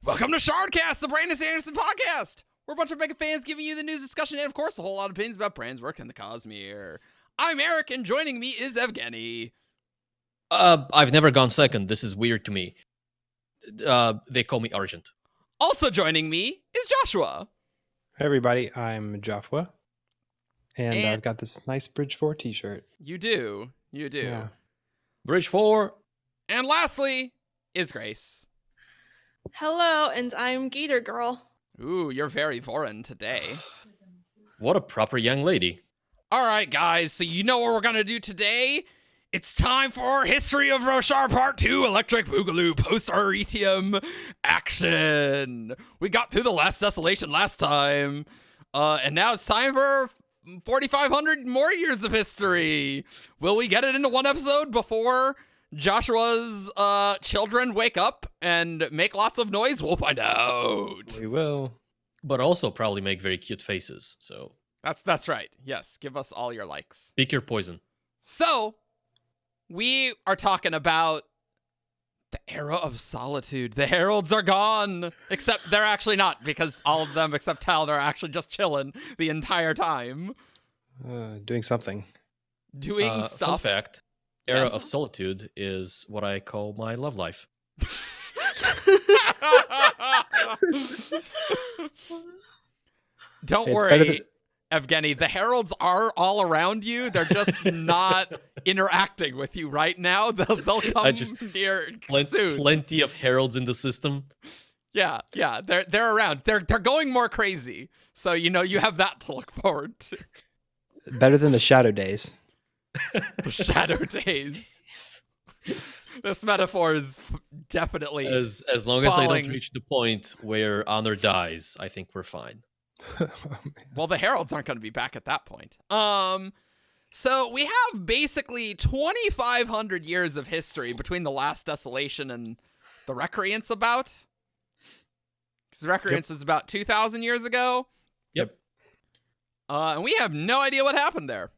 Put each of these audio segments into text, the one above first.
Welcome to Shardcast, the Brandon Sanderson podcast. We're a bunch of mega fans giving you the news, discussion, and of course a whole lot of opinions about Brandon's work in the Cosmere. I'm Eric, and joining me is Evgeni. I've never gone second. This is weird to me. They call me Argent. Also joining me is Joshua. Hey everybody, I'm jofwu, and I've got this nice Bridge 4 t-shirt. You do. Yeah. Bridge 4. And lastly is Grace. Hello, and I'm thegatorgirl. Ooh, you're very Vorin today. What a proper young lady. All right, guys, so you know what we're going to do today? It's time for History of Roshar Part 2, Electric Boogaloo, post-Odium action. We got through the Last Desolation last time, and now it's time for 4,500 more years of history. Will we get it into one episode before Joshua's children wake up and make lots of noise? We'll find out. We will. But also probably make very cute faces, so... That's right. Yes, give us all your likes. Pick your poison. So, we are talking about the Era of Solitude. The Heralds are gone, except they're actually not, because all of them except Tal are actually just chilling the entire time. Doing something. Doing stuff. Fun fact, Era Yes. of Solitude is what I call my love life. Don't It's worry, better than- Evgeni. The Heralds are all around you. They're just not interacting with you right now. They'll come near soon. Plenty of heralds in the system. Yeah, they're around. They're going more crazy. So you have that to look forward to. Better than the Shadow Days. The Shadow Days. This metaphor is definitely As long as I falling. don't reach the point where honor dies, I think we're fine. Well, the Heralds aren't going to be back at that point. So we have basically 2,500 years of history between the Last Desolation and the Recreance about. Because Recreance was about 2,000 years ago. Yep. And we have no idea what happened there.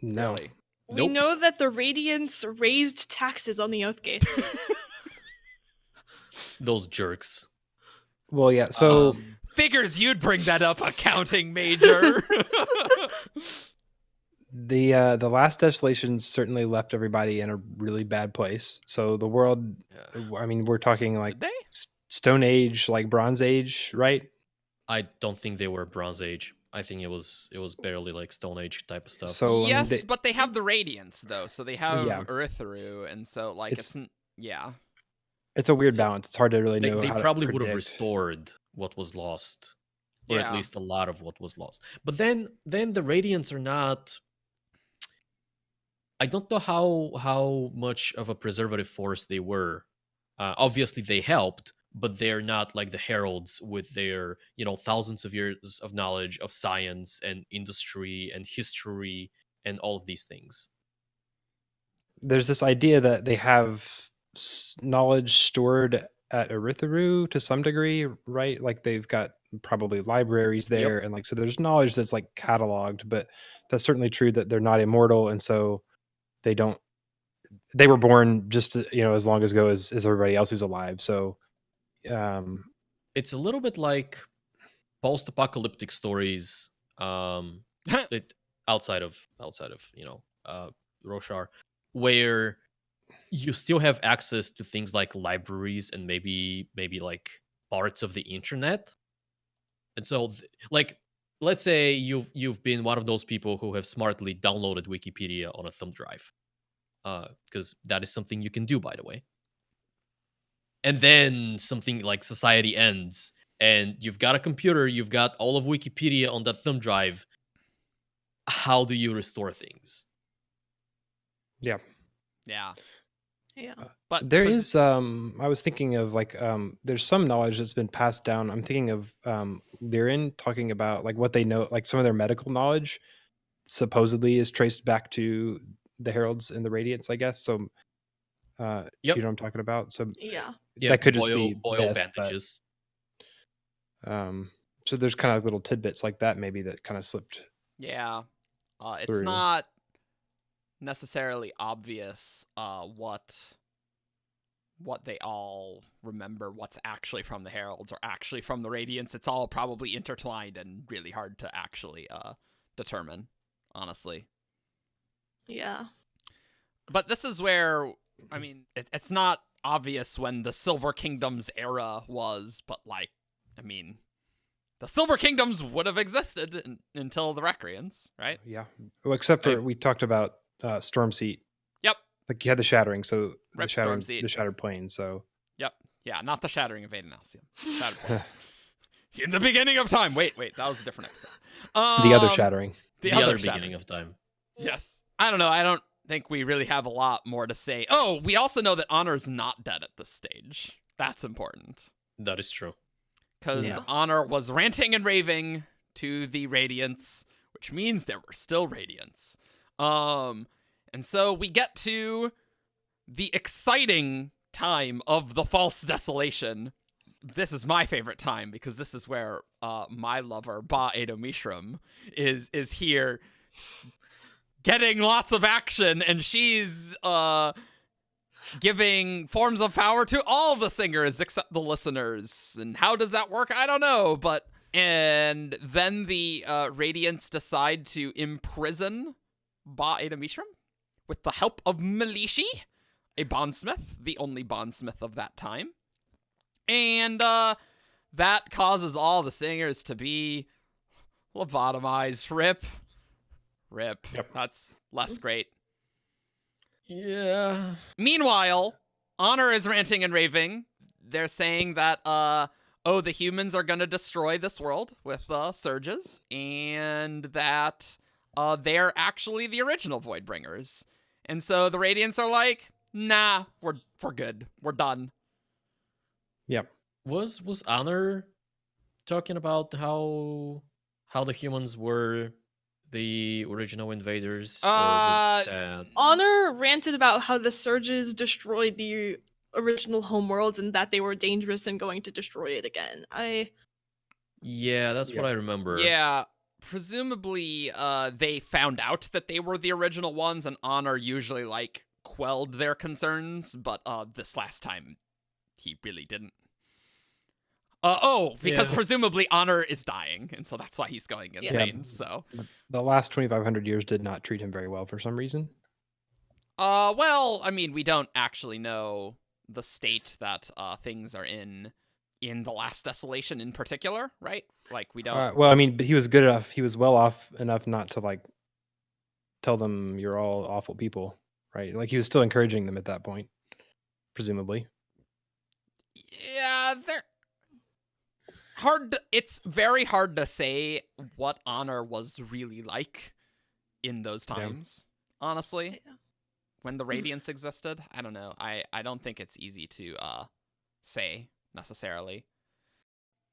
No. Really. We Nope. know that the Radiants raised taxes on the Oath Gates. Those jerks. Well, yeah, so Figures you'd bring that up, accounting major. the Last Desolation certainly left everybody in a really bad place. So the world, I mean, we're talking like Did they? Stone Age, like Bronze Age, right? I don't think they were Bronze Age. I think it was barely like Stone Age type of stuff. So Yes, but they have the Radiance, though. So they have Yeah. Urithiru, and so, like, yeah. it's a weird So balance. It's hard to really they know how to probably would have predict. restored what was lost, or Yeah. at least a lot of what was lost. But then the Radiants are not. I don't know how much of a preservative force they were. Obviously, they helped, but they're not like the heralds with their thousands of years of knowledge of science and industry and history and all of these things. There's this idea that they have knowledge stored at Urithiru to some degree, right? Like they've got probably libraries there, and like so there's knowledge that's like cataloged, but that's certainly true that they're not immortal, and so they were born just as long ago as everybody else who's alive. So It's a little bit like post-apocalyptic stories outside of Roshar, where you still have access to things like libraries and maybe like parts of the internet. And so like let's say you've been one of those people who have smartly downloaded Wikipedia on a thumb drive, because that is something you can do, by the way. And then something like society ends and you've got a computer, you've got all of Wikipedia on that thumb drive. How do you restore things? Yeah. Yeah. But there is I was thinking of like there's some knowledge that's been passed down. I'm thinking of Lirin talking about like what they know, like some of their medical knowledge supposedly is traced back to the Heralds and the Radiants, I guess. So you know what I'm talking about? So Yeah. that could just be boil myth, bandages. so there's kind of little tidbits like that maybe that kind of slipped. Yeah. It's through. not necessarily obvious what what they all remember, what's actually from the Heralds or actually from the Radiance. It's all probably intertwined and really hard to actually determine, honestly. Yeah. But this is where, I mean, it's not obvious when the Silver Kingdom's era was, but like, I mean, the Silver Kingdoms would have existed until the Recreance, right? Yeah. Well, except for we talked about Stormseat. Yep. Like you had the Shattering, so the Rip Shattering, Stormseat. the Shattered Plane. So Yep. Yeah, not the Shattering of Adenalcium. Shattered Plains. In the beginning of time. Wait, that was a different episode. the other Shattering. The other Shattering. beginning of time. Yes. I don't know. I don't think we really have a lot more to say. Oh, we also know that Honor's not dead at this stage. That's important. That is true. Because Yeah. Honor was ranting and raving to the Radiance, which means there were still Radiants. And so we get to the exciting time of the False Desolation. This is my favorite time because this is where my lover, Ba Edo Mishram, is here getting lots of action, and she's giving forms of power to all the singers except the listeners. And how does that work? I don't know, and then the Radiants decide to imprison Ba Edo Mishram with the help of Melishi, a bondsmith, the only bondsmith of that time. And that causes all the singers to be lobotomized. Rip. Yep. That's less great. Yeah. Meanwhile, Honor is ranting and raving. They're saying that, the humans are going to destroy this world with surges, and that they're actually the original Voidbringers. And so the Radiants are like, nah, we're good. We're done. Yep. Was Honor talking about how the humans were the original invaders? Or was that... Honor ranted about how the surges destroyed the original homeworlds and that they were dangerous and going to destroy it again. Yeah, that's Yep. what I remember. Yeah, presumably they found out that they were the original ones, and Honor usually like quelled their concerns, but this last time he really didn't. Because Yeah. presumably Honor is dying, and so that's why he's going insane. Yeah. So, The last 2,500 years did not treat him very well for some reason. well, I mean, we don't actually know the state that things are in the Last Desolation in particular, right? Like, we don't. Well, I mean, but he was good enough. He was well off enough not to like tell them you're all awful people, right? Like he was still encouraging them at that point, presumably. Yeah, they're it's very hard to say what Honor was really like in those times, honestly. Yeah. When the Radiance existed, I don't know. I don't think it's easy to say necessarily.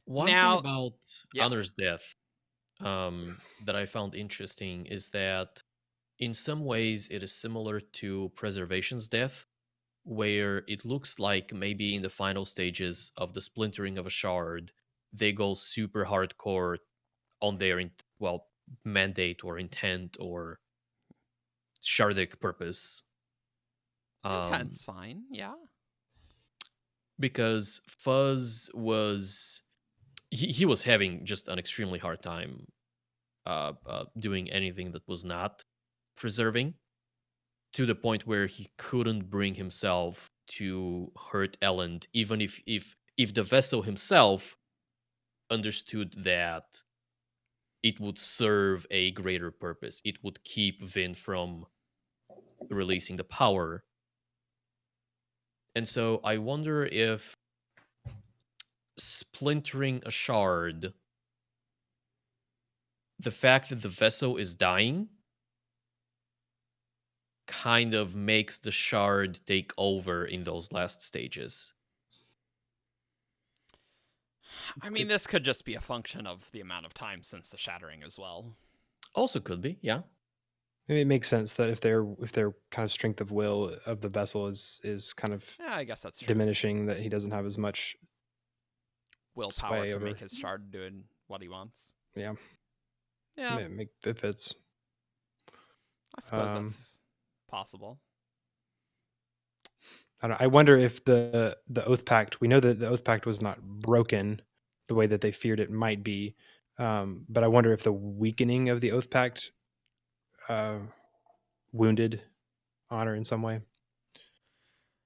One Now- thing about Yeah. Honor's death that I found interesting is that in some ways it is similar to Preservation's death, where it looks like maybe in the final stages of the splintering of a shard, they go super hardcore on their mandate or intent or shardic purpose. Intent's fine, yeah. Because Fuzz was he was having just an extremely hard time doing anything that was not preserving, to the point where he couldn't bring himself to hurt Elend, even if the vessel himself understood that it would serve a greater purpose. It would keep Vin from releasing the power. And so I wonder if splintering a shard, the fact that the vessel is dying, kind of makes the shard take over in those last stages. I mean, this could just be a function of the amount of time since the Shattering as well. Also could be, yeah. Maybe it makes sense that if their kind of strength of will of the vessel is kind of Yeah, I guess that's true. diminishing, that he doesn't have as much. Willpower sway to over- make his shard doing what he wants. Yeah, Yeah, it fits. I suppose um, that's possible. I don't. I wonder if the Oath Pact. We know that the Oath Pact was not broken the way that they feared it might be, but I wonder if the weakening of the Oath Pact wounded Honor in some way.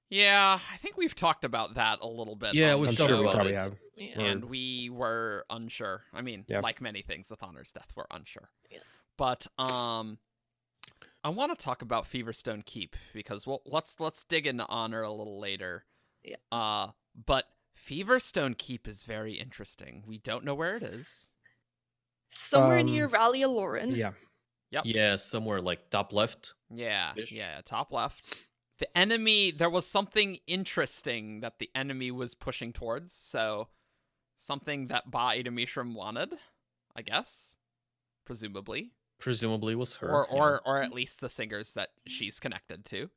Yeah, I think we've talked about that a little bit. Yeah, on we've the I'm talked sure show, we about probably it. have. Yeah. and we were unsure. I mean, Yeah. like many things with Honor's death, we're unsure. Yeah. But I want to talk about Feverstone Keep because let's dig into Honor a little later. Yeah. But Feverstone Keep is very interesting. We don't know where it is. Somewhere near Rally Aloran. Yeah. Yep. Yeah, somewhere like top left. Yeah, Ish. yeah, top left. The enemy, there was something interesting that the enemy was pushing towards, so something that Ba Idamishram wanted, I guess, presumably. Presumably was her. Or at least the singers that she's connected to.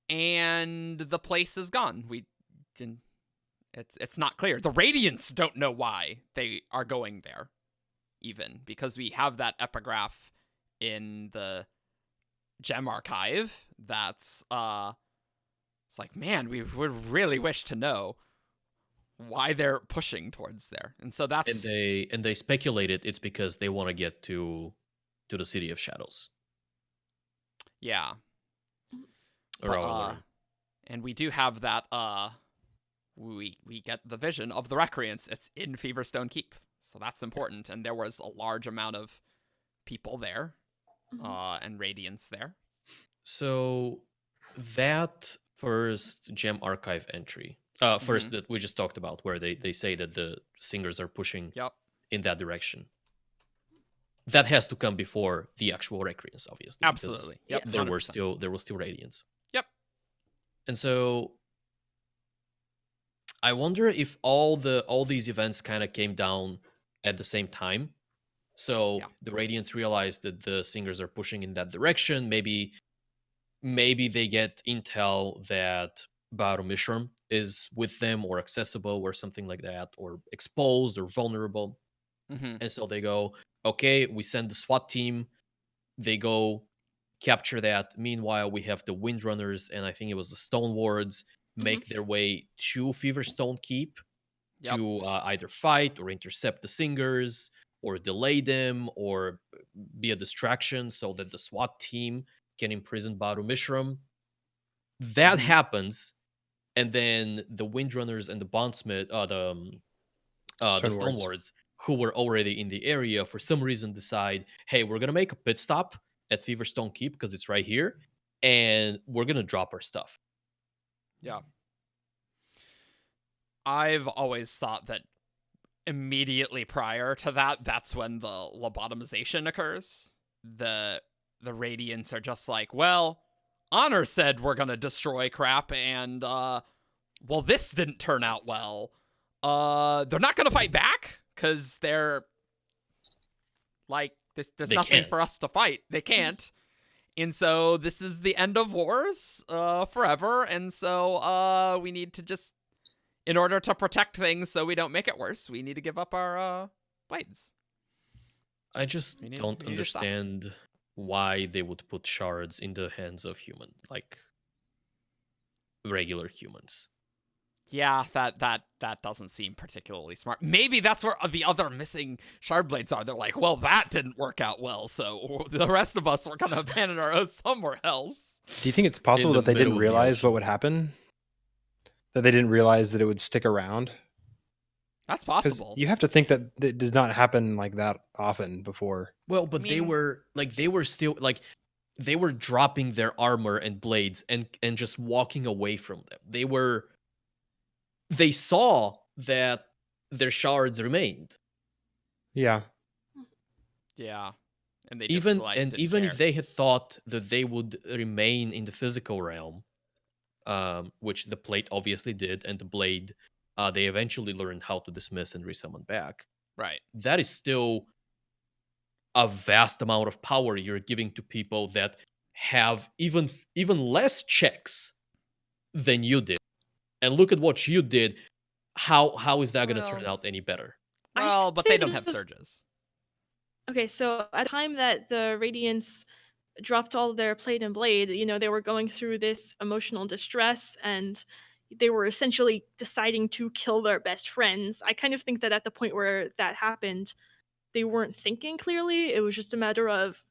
And the place is gone. It's not clear. The Radiants don't know why they are going there, even, because we have that epigraph in the gem archive that's it's like, man, we would really wish to know why they're pushing towards there. And so that's and they speculated it's because they want to get to the City of Shadows. yeah. Or But, and we do have that we get the vision of the Recreance. It's in Feverstone Keep. So that's important. And there was a large amount of people there. And Radiance there. So that first gem archive entry, first that we just talked about, where they say that the singers are pushing in that direction. That has to come before the actual Recreance, obviously. Absolutely. Yep. There was still Radiance. Yep. And so I wonder if all these events kind of came down at the same time. So the Radiants realized that the singers are pushing in that direction. Maybe they get intel that Vorinism is with them or accessible or something like that, or exposed or vulnerable. And so they go, okay, we send the SWAT team. They go capture that. Meanwhile, we have the Windrunners and I think it was the Stone Wards make their way to Feverstone Keep to either fight or intercept the singers, or delay them, or be a distraction so that the SWAT team can imprison Vorinism. That happens, and then the Windrunners and the Bondsmith, the Stone Wards, who were already in the area, for some reason decide, hey, we're gonna make a pit stop at Feverstone Keep because it's right here, and we're gonna drop our stuff. Yeah. I've always thought that immediately prior to that, that's when the lobotomization occurs. The Radiants are just like, well, Honor said we're gonna destroy crap, and well, this didn't turn out well. They're not gonna fight back because they're like, there's nothing for us to fight. They can't. And so this is the end of wars forever, and so we need to just, in order to protect things so we don't make it worse, we need to give up our blades. I just don't understand why they would put shards in the hands of humans, like regular humans. Yeah, that doesn't seem particularly smart. Maybe that's where the other missing shard blades are. They're like, well, that didn't work out well, so the rest of us, we're gonna abandon our oath somewhere else. Do you think it's possible that they didn't realize what would happen? That they didn't realize that it would stick around? That's possible. You have to think that it did not happen like that often before. Well, but they were dropping their armor and blades and just walking away from them. They saw that their shards remained. Yeah. Yeah. And they even care. If they had thought that they would remain in the physical realm, which the plate obviously did, and the blade, they eventually learned how to dismiss and resummon back. Right. That is still a vast amount of power you're giving to people that have even less checks than you did. And look at what you did. How is that going to turn out any better? Well, but they don't have surges. Okay, so at the time that the Radiants dropped all their plate and blade. You know, they were going through this emotional distress and they were essentially deciding to kill their best friends. I kind of think that at the point where that happened, they weren't thinking clearly. It was just a matter of,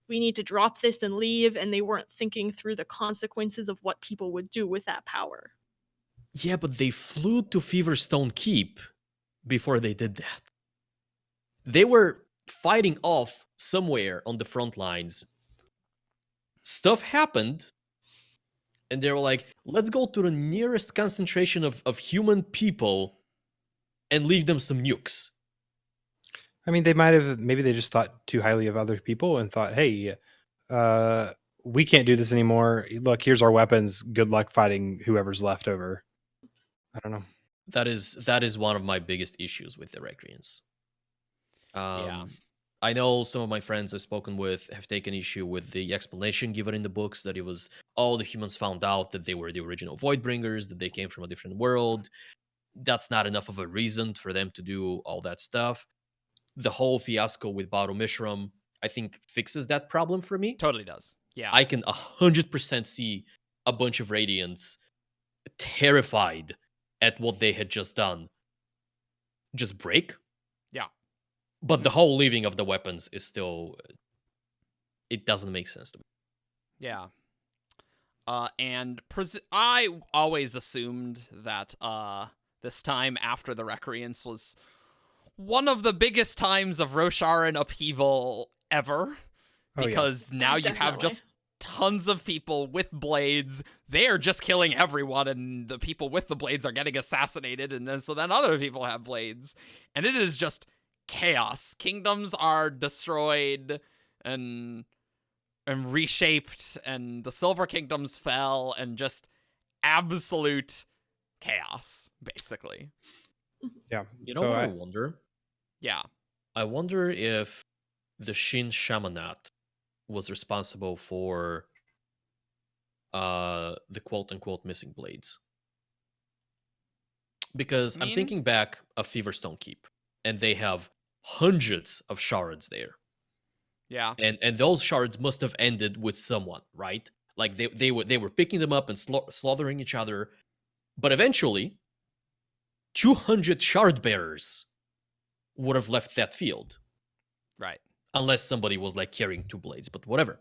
we need to drop this and leave, and they weren't thinking through the consequences of what people would do with that power. Yeah, but they flew to Feverstone Keep before they did that. They were fighting off somewhere on the front lines. Stuff happened, and they were like, let's go to the nearest concentration of human people and leave them some nukes. I mean, maybe they just thought too highly of other people and thought, hey, we can't do this anymore. Look, here's our weapons. Good luck fighting whoever's left over. I don't know. That is one of my biggest issues with the Recreance. Yeah. I know some of my friends I've spoken with have taken issue with the explanation given in the books that it was, oh, the humans found out that they were the original Voidbringers, that they came from a different world. That's not enough of a reason for them to do all that stuff. The whole fiasco with Baro Mishram, I think, fixes that problem for me. Totally does. Yeah. I can 100% see a bunch of Radiants terrified at what they had just done just break. Yeah. But the whole leaving of the weapons is still, it doesn't make sense to me. Yeah. I always assumed that this time after the Recreance was one of the biggest times of Rosharan upheaval ever. Oh, yeah. Because now you have Definitely. just tons of people with blades. They're just killing everyone, and the people with the blades are getting assassinated, and then other people have blades. And it is just chaos. Kingdoms are destroyed and reshaped, and the Silver Kingdoms fell, and just absolute chaos, basically. Yeah. You know so what I wonder? Yeah. I wonder if the Shin Shamanat was responsible for the quote-unquote missing blades. Because I'm Mean? thinking back of Feverstone Keep, and they have hundreds of shards there. Yeah. And those shards must have ended with someone, right? Like they were picking them up and slaughtering each other. But eventually, 200 shard bearers would have left that field. Right. Unless somebody was like carrying 2 blades, but whatever.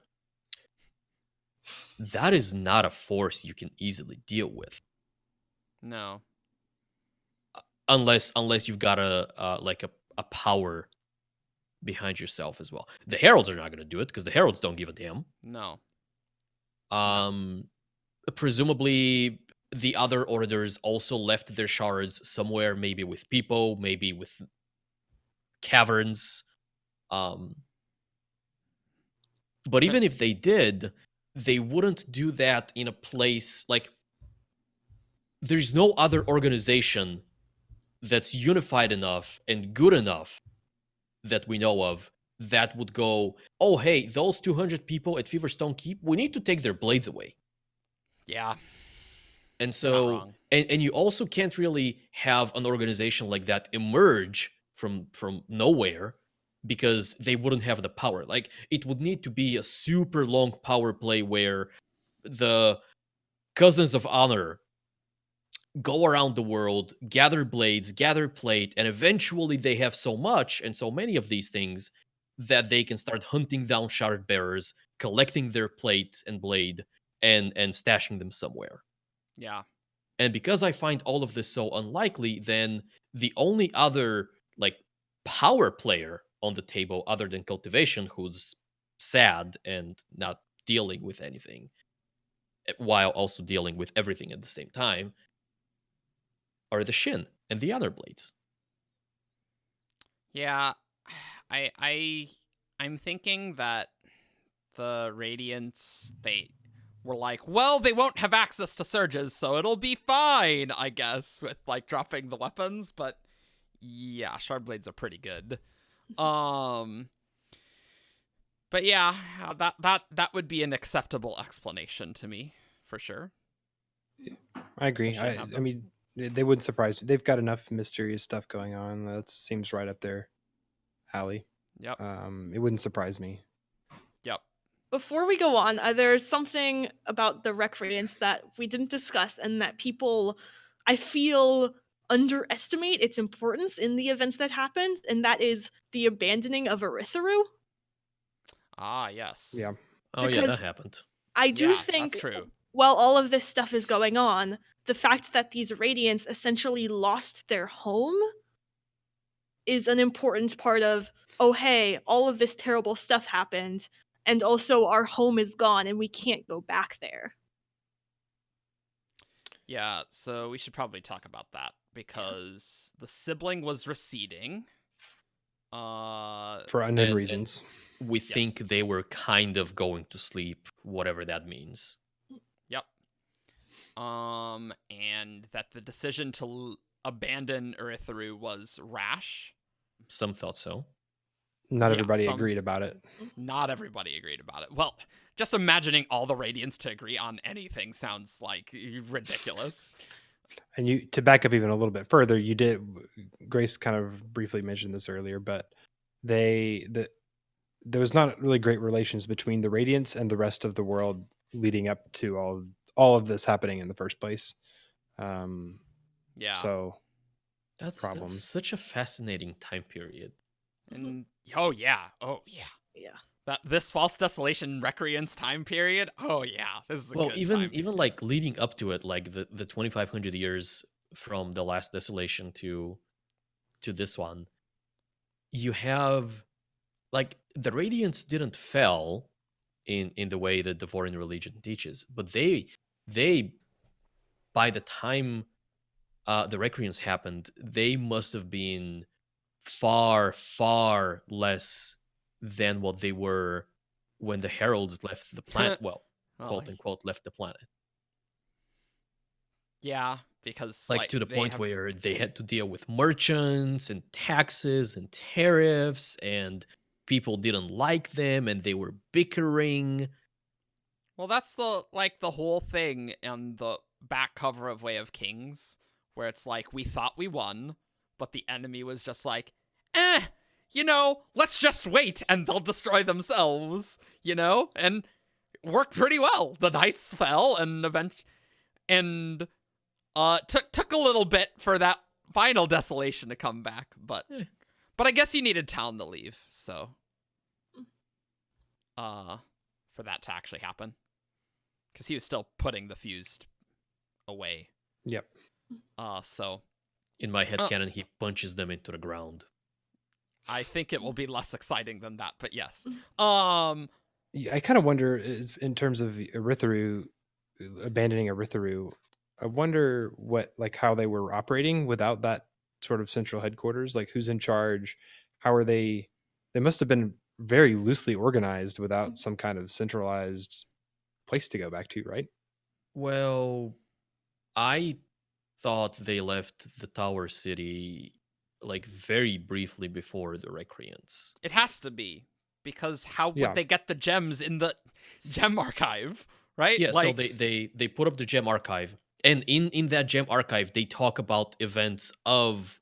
That is not a force you can easily deal with. No. Unless you've got a power behind yourself as well. The heralds are not going to do it because the heralds don't give a damn. No. Presumably the other orders also left their shards somewhere, maybe with people, maybe with caverns. But even if they did, they wouldn't do that in a place like, there's no other organization that's unified enough and good enough that we know of that would go, oh, hey, those 200 people at Feverstone Keep, we need to take their blades away. Yeah. And You're not so, wrong. and you also can't really have an organization like that emerge from nowhere because they wouldn't have the power. Like, it would need to be a super long power play where the Cousins of Honor go around the world, gather blades, gather plate, and eventually they have so much and so many of these things that they can start hunting down shard bearers, collecting their plate and blade, and stashing them somewhere. Yeah. And because I find all of this so unlikely, then the only other like power player on the table other than cultivation who's sad and not dealing with anything while also dealing with everything at the same time are the Shin and the other blades. Yeah. I'm thinking that the Radiants, they were like, well, they won't have access to surges, so it'll be fine, I guess, with like dropping the weapons, but yeah, shard blades are pretty good. But yeah, that would be an acceptable explanation to me, for sure. I agree. Should have I them. mean, they wouldn't surprise me. They've got enough mysterious stuff going on. That seems right up their alley. Yep. It wouldn't surprise me. Yep. Before we go on, there's something about the Recreance that we didn't discuss and that people, I feel, underestimate its importance in the events that happened, and that is the abandoning of Urithiru. Ah, yes. Yeah. Oh yeah, Because that happened. I do Yeah, think, that's true. while all of this stuff is going on, the fact that these Radiants essentially lost their home is an important part of, oh hey, all of this terrible stuff happened, and also our home is gone and we can't go back there. Yeah, so we should probably talk about that because the sibling was receding. For unknown And reasons. we think Yes. they were kind of going to sleep, whatever that means. Yep. And that the decision to abandon Urithiru was rash. Some thought so. Not Yeah, everybody some- agreed about it. Not everybody agreed about it. Well, just imagining all the Radiants to agree on anything sounds like ridiculous. And you, to back up even a little bit further, you did, Grace kind of briefly mentioned this earlier, but there was not really great relations between the Radiants and the rest of the world leading up to all of this happening in the first place. Yeah. So That's problems. such a fascinating time period. And oh yeah. Yeah. This False Desolation Recreance time period. Oh yeah, this is a Well, good even time even period. like leading up to it, like the 2500 years from the Last Desolation to this one, you have like the Radiants didn't fell in the way that the Vorian religion teaches, but they by the time the Recreance happened, they must have been far less than what they were when the Heralds left the planet. Well, Well, quote unquote, left the planet. yeah, because Like to the they point have- where they had to deal with merchants and taxes and tariffs, and people didn't like them and they were bickering. Well, that's the whole thing on the back cover of Way of Kings, where it's like we thought we won, but the enemy was just like, let's just wait and they'll destroy themselves, and worked pretty well. The knights fell and took a little bit for that final desolation to come back, but I guess you needed town to leave, so for that to actually happen. Because he was still putting the fused away. Yep. So In my headcanon, he punches them into the ground. I think it will be less exciting than that, but yes. I kind of wonder, in terms of Urithiru, abandoning Urithiru, I wonder how they were operating without that sort of central headquarters. Like, who's in charge? How are they? They must have been very loosely organized without some kind of centralized place to go back to, right? Well, I thought they left the Tower City like very briefly before the Recreance. It has to be. Because how would Yeah. they get the gems in the gem archive, right? Yeah, so they put up the gem archive, and in that gem archive they talk about events of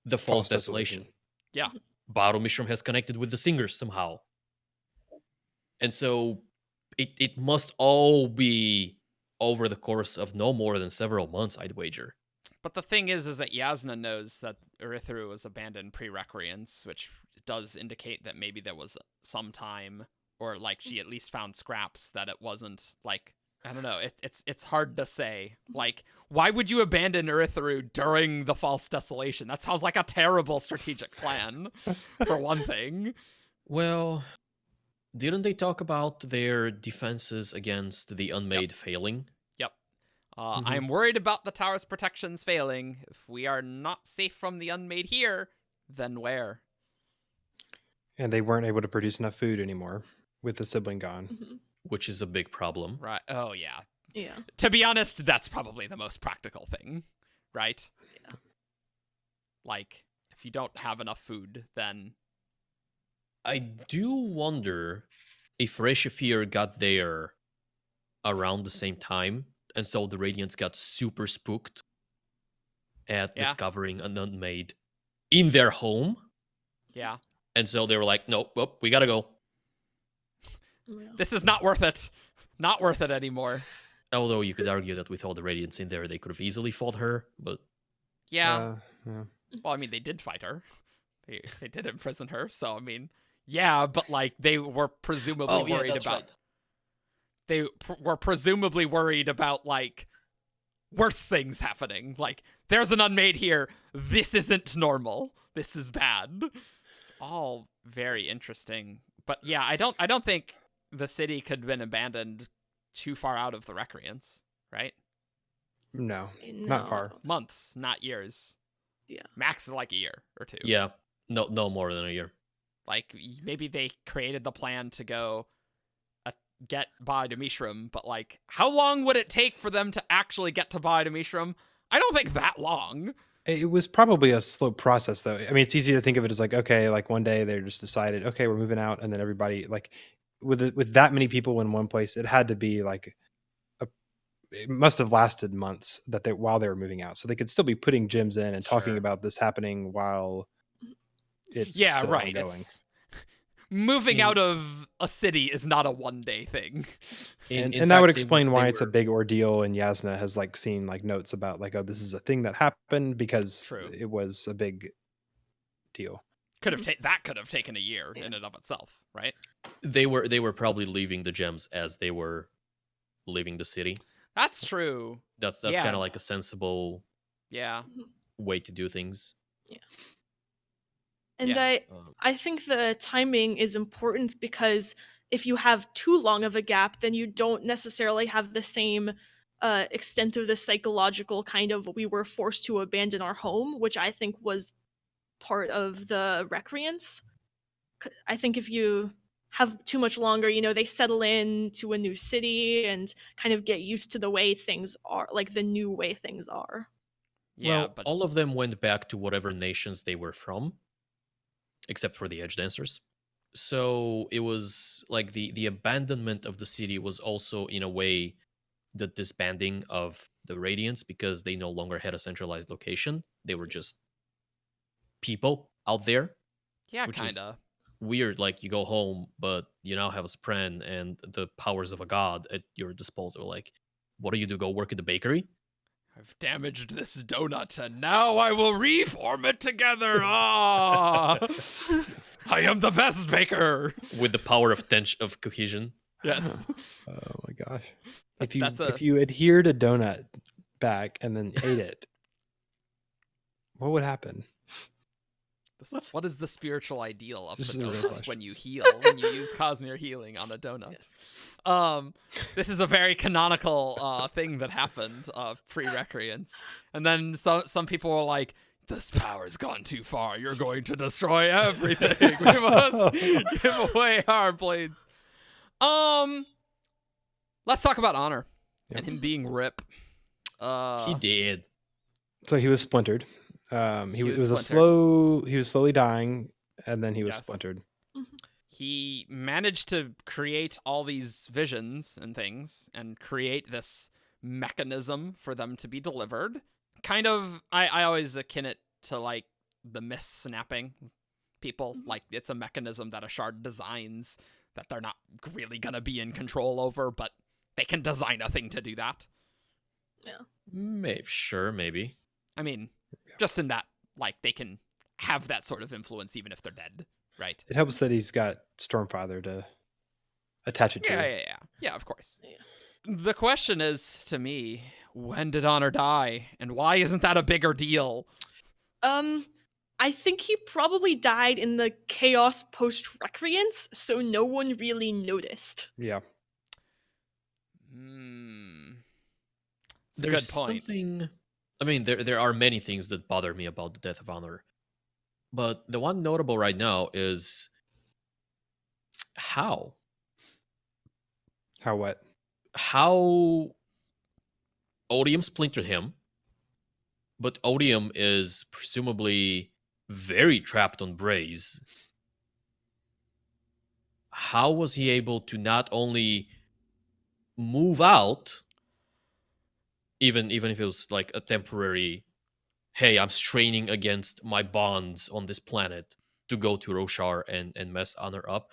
the False Desolation. Yeah. Baro Mishram has connected with the singers somehow. And so it must all be over the course of no more than several months, I'd wager. But the thing is that Yasna knows that Urithiru was abandoned pre-Recreance, which does indicate that maybe there was some time, or like she at least found scraps that it wasn't like, I don't know. It's hard to say. Like, why would you abandon Urithiru during the False Desolation? That sounds like a terrible strategic plan, for one thing. Well, didn't they talk about their defenses against the Unmade failing? Yep. Mhm. I am worried about the tower's protections failing. If we are not safe from the Unmade here, then where? And they weren't able to produce enough food anymore with the sibling gone. Mhm. Which is a big problem. Right. Oh, yeah. Yeah. To be honest, that's probably the most practical thing, right? Yeah. Like, if you don't have enough food, then I do wonder if Reshafir got there around the same time, and so the Radiants got super spooked at Yeah. discovering an Unmade in their home. yeah. And so they were like, nope, we gotta go. Yeah. This is not worth it. Not worth it anymore. Although you could argue that with all the Radiants in there, they could have easily fought her, but Yeah. Yeah. Well, I mean, they did fight her. They did imprison her. So I mean, yeah, but like they were presumably worried about. They were presumably worried about like worse things happening. Like there's an unmade here. This isn't normal. This is bad. It's all very interesting. But yeah, I don't think the city could have been abandoned too far out of the Recreance, right? No, No. not far. Months, not years. Yeah. Max like a year or two. yeah, no more than a year. Like maybe they created the plan to go get Biodomishram, but like how long would it take for them to actually get to Biodomishram? I don't think that long. It was probably a slow process, though. I mean, it's easy to think of it as like, okay, like one day they just decided, okay, we're moving out, and then everybody like with that many people in one place, it had to be like it must have lasted months while they were moving out, so they could still be putting gyms in and talking Sure. about this happening while it's Yeah, still right. ongoing. Moving In- out of a city is not a one-day thing. And In that would fact, explain why it's a were- big ordeal, and Yasna has like seen like notes about like, oh, this is a thing that happened because True. it was a big deal. That could have taken a year in and of itself, right? They were probably leaving the gems as they were leaving the city. That's true. That's Yeah. kind of like a sensible Yeah. way to do things. And Yeah. I think the timing is important because if you have too long of a gap, then you don't necessarily have the same extent of the psychological kind of we were forced to abandon our home, which I think was part of the Recreance. I think if you have too much longer, they settle in to a new city and kind of get used to the way things are, like the new way things are. Yeah, well, but all of them went back to whatever nations they were from, except for the Edge Dancers. So it was like the abandonment of the city was also in a way the disbanding of the Radiants because they no longer had a centralized location. They were just people out there. yeah, which is- kind of. Weird, like you go home, but you now have a spren and the powers of a god at your disposal. Like, what do you do? Go work at the bakery? I've damaged this donut, and now I will reform it together. Ah, I am the best baker. With the power of of cohesion. Yes. Oh my gosh! That's If you adhered a donut back and then ate it, what would happen? What is the spiritual ideal of This the is a real donut question. when you heal? When you use Cosmere healing on a donut? This is a very canonical thing that happened pre-Recreance, and then some people were like, "This power's gone too far. You're going to destroy everything. We must give away our blades." Let's talk about Honor Yep. and him being Rip. He did. So he was splintered. He was was splintered. He was slowly dying, and then he was Yes. splintered. He managed to create all these visions and things and create this mechanism for them to be delivered. Kind of, I always akin it to like the mist snapping people. Like it's a mechanism that a shard designs that they're not really gonna be in control over, but they can design a thing to do that. Maybe. I mean, just in that, like they can have that sort of influence even if they're dead, right? It helps that he's got Stormfather to attach it to. Yeah, of course. Yeah. The question is to me, when did Honor die, and why isn't that a bigger deal? I think he probably died in the chaos post-Recreance, so no one really noticed. Yeah. It's a good point. Something. I mean, there are many things that bother me about the death of Honor, but the one notable right now is how How what? Odium splintered him, but Odium is presumably very trapped on Braze. How was he able to not only move out, even if it was like a temporary, hey, I'm straining against my bonds on this planet to go to Roshar and mess Honor up,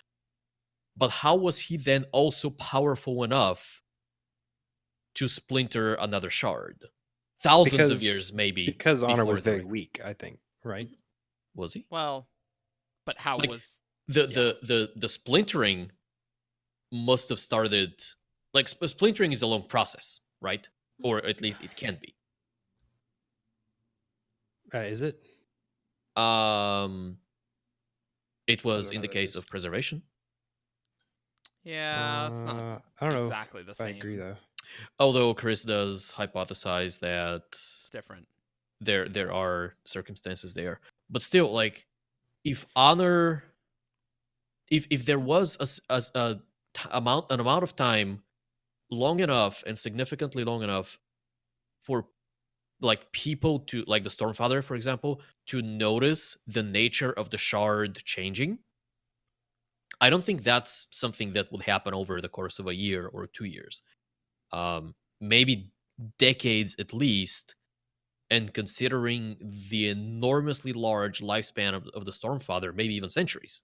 But how was he then also powerful enough to splinter another shard? Thousands of years, maybe. Because Honor before was the very Recreance. weak, I think, right? Was he? Well, but how Like, was The splintering must have started. Like, splintering is a long process, right? Or at least it can be. Is it? It was don't know in the what that case is. of preservation. Yeah, it's not I don't know exactly the if I same. agree though. Although Chris does hypothesize that It's different. there are circumstances there, but still, like, if honor, if there was an amount of time long enough and significantly long enough for like people to, like the Stormfather, for example, to notice the nature of the shard changing, I don't think that's something that would happen over the course of a year or 2 years. Maybe decades at least. And considering the enormously large lifespan of the Stormfather, maybe even centuries.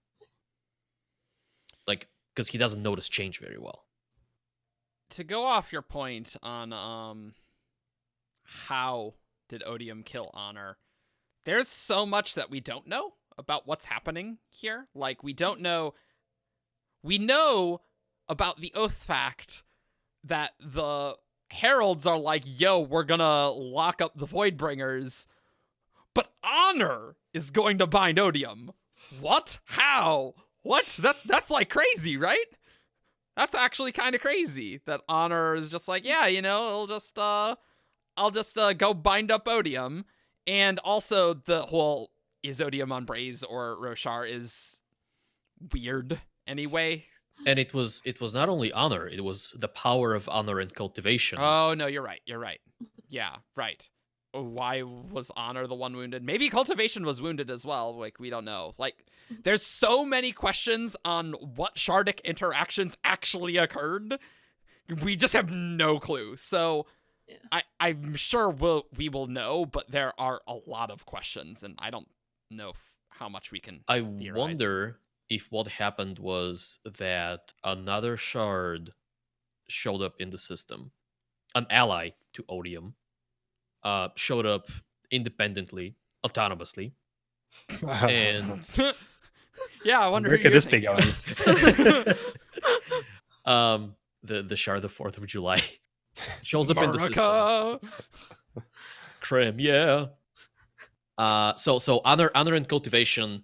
Like, because he doesn't notice change very well. To go off your point on how did Odium kill Honor, there's so much that we don't know about what's happening here. Like, we know about the oath fact that the heralds are like, yo, we're gonna lock up the Voidbringers, but Honor is going to bind Odium. What? How? What? That's like crazy, right? That's actually kind of crazy that Honor is just like, yeah, I'll just go bind up Odium. And also the whole is Odium on Braze or Roshar is weird anyway. And it was not only honor, it was the power of honor and cultivation. Oh, no, you're right. Yeah, right. Why was Honor the one wounded? Maybe Cultivation was wounded as well. Like, we don't know. Like, there's so many questions on what Shardic interactions actually occurred. We just have no clue. So I'm sure we will know, but there are a lot of questions, and I don't know how much we can theorize. Wonder if what happened was that another shard showed up in the system, an ally to Odium, showed up independently, autonomously, and yeah, I wonder where who could you're this be thinking. going? The shard of 4th of July shows up in the system. Creme, yeah. So honor and cultivation,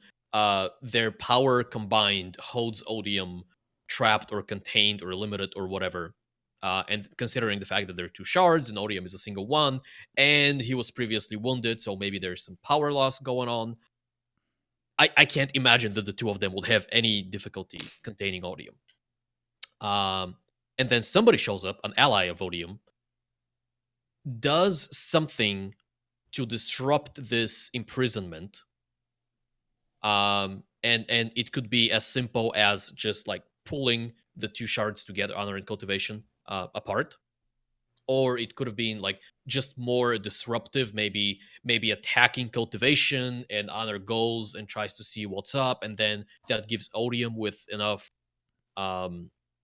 their power combined holds Odium trapped or contained or limited or whatever. And considering the fact that there are 2 shards and Odium is a single one, and he was previously wounded, so maybe there's some power loss going on. I can't imagine that the 2 of them would have any difficulty containing Odium. And then somebody shows up, an ally of Odium, does something to disrupt this imprisonment. And it could be as simple as just like pulling the 2 shards together, honor and cultivation, apart. Or it could have been like just more disruptive, maybe attacking cultivation, and honor goes and tries to see what's up, and then that gives Odium with enough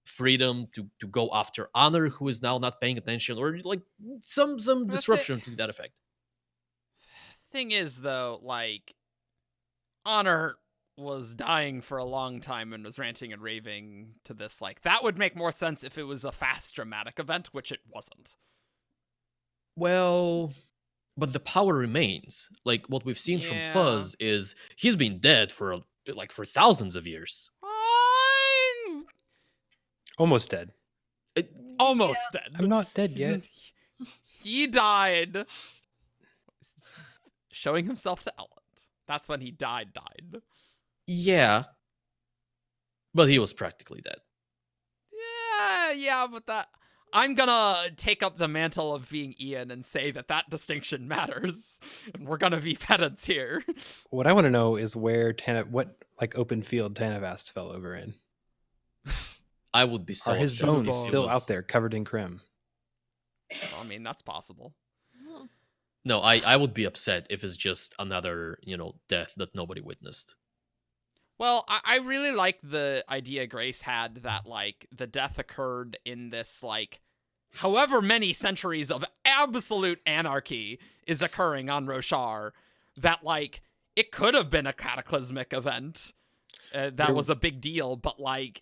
freedom to go after honor, who is now not paying attention, or like some disruption to that effect. Thing is, though, like, Honor was dying for a long time and was ranting and raving to this. Like, that would make more sense if it was a fast dramatic event, which it wasn't. Well, but the power remains. Like, what we've seen from Fuzz is he's been dead for thousands of years. Almost dead. Almost dead. I'm not dead yet. He died showing himself to Ellen. That's when he died. Yeah. But he was practically dead. Yeah, but that... I'm gonna take up the mantle of being Ian and say that distinction matters. And we're gonna be pedants here. What I want to know is where what open field Tanavast fell over in. I would be so Are his upset bones if still was... out there covered in creme? Well, I mean, that's possible. No, I would be upset if it's just another, death that nobody witnessed. Well, I really like the idea Grace had that, like, the death occurred in this, like, however many centuries of absolute anarchy is occurring on Roshar, that, like, it could have been a cataclysmic event that was a big deal, but, like,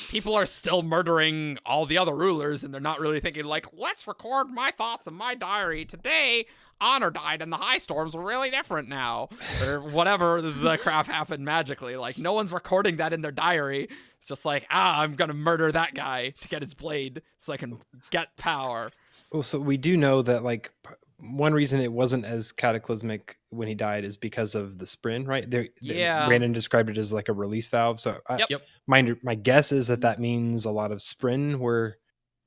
people are still murdering all the other rulers, and they're not really thinking, like, let's record my thoughts in my diary. Today, Honor died, and the high storms were really different now. Or whatever the crap happened magically. Like, no one's recording that in their diary. It's just like, I'm gonna murder that guy to get his blade so I can get power. Well, so we do know that like one reason it wasn't as cataclysmic when he died is because of the Spren, right? Yeah. Brandon described it as like a release valve. So Yep. my guess is that means a lot of Spren were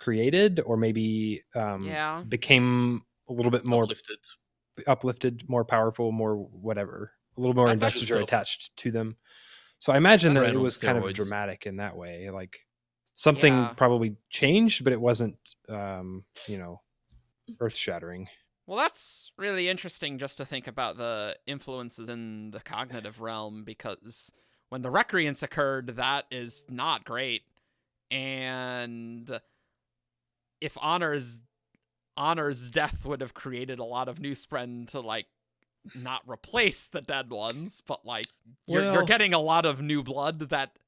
created, or maybe became a little bit more uplifted, more powerful, more whatever, a little more That's investors are actually- attached to them. So I imagine that Spren it on was kind of steroids. dramatic in that way. Like something Yeah. probably changed, but it wasn't, earth shattering. Well, that's really interesting just to think about the influences in the cognitive realm, because when the Recreance occurred, that is not great. And if Honor's death would have created a lot of new Spren to, like, not replace the dead ones, but, like, you're Well- getting a lot of new blood that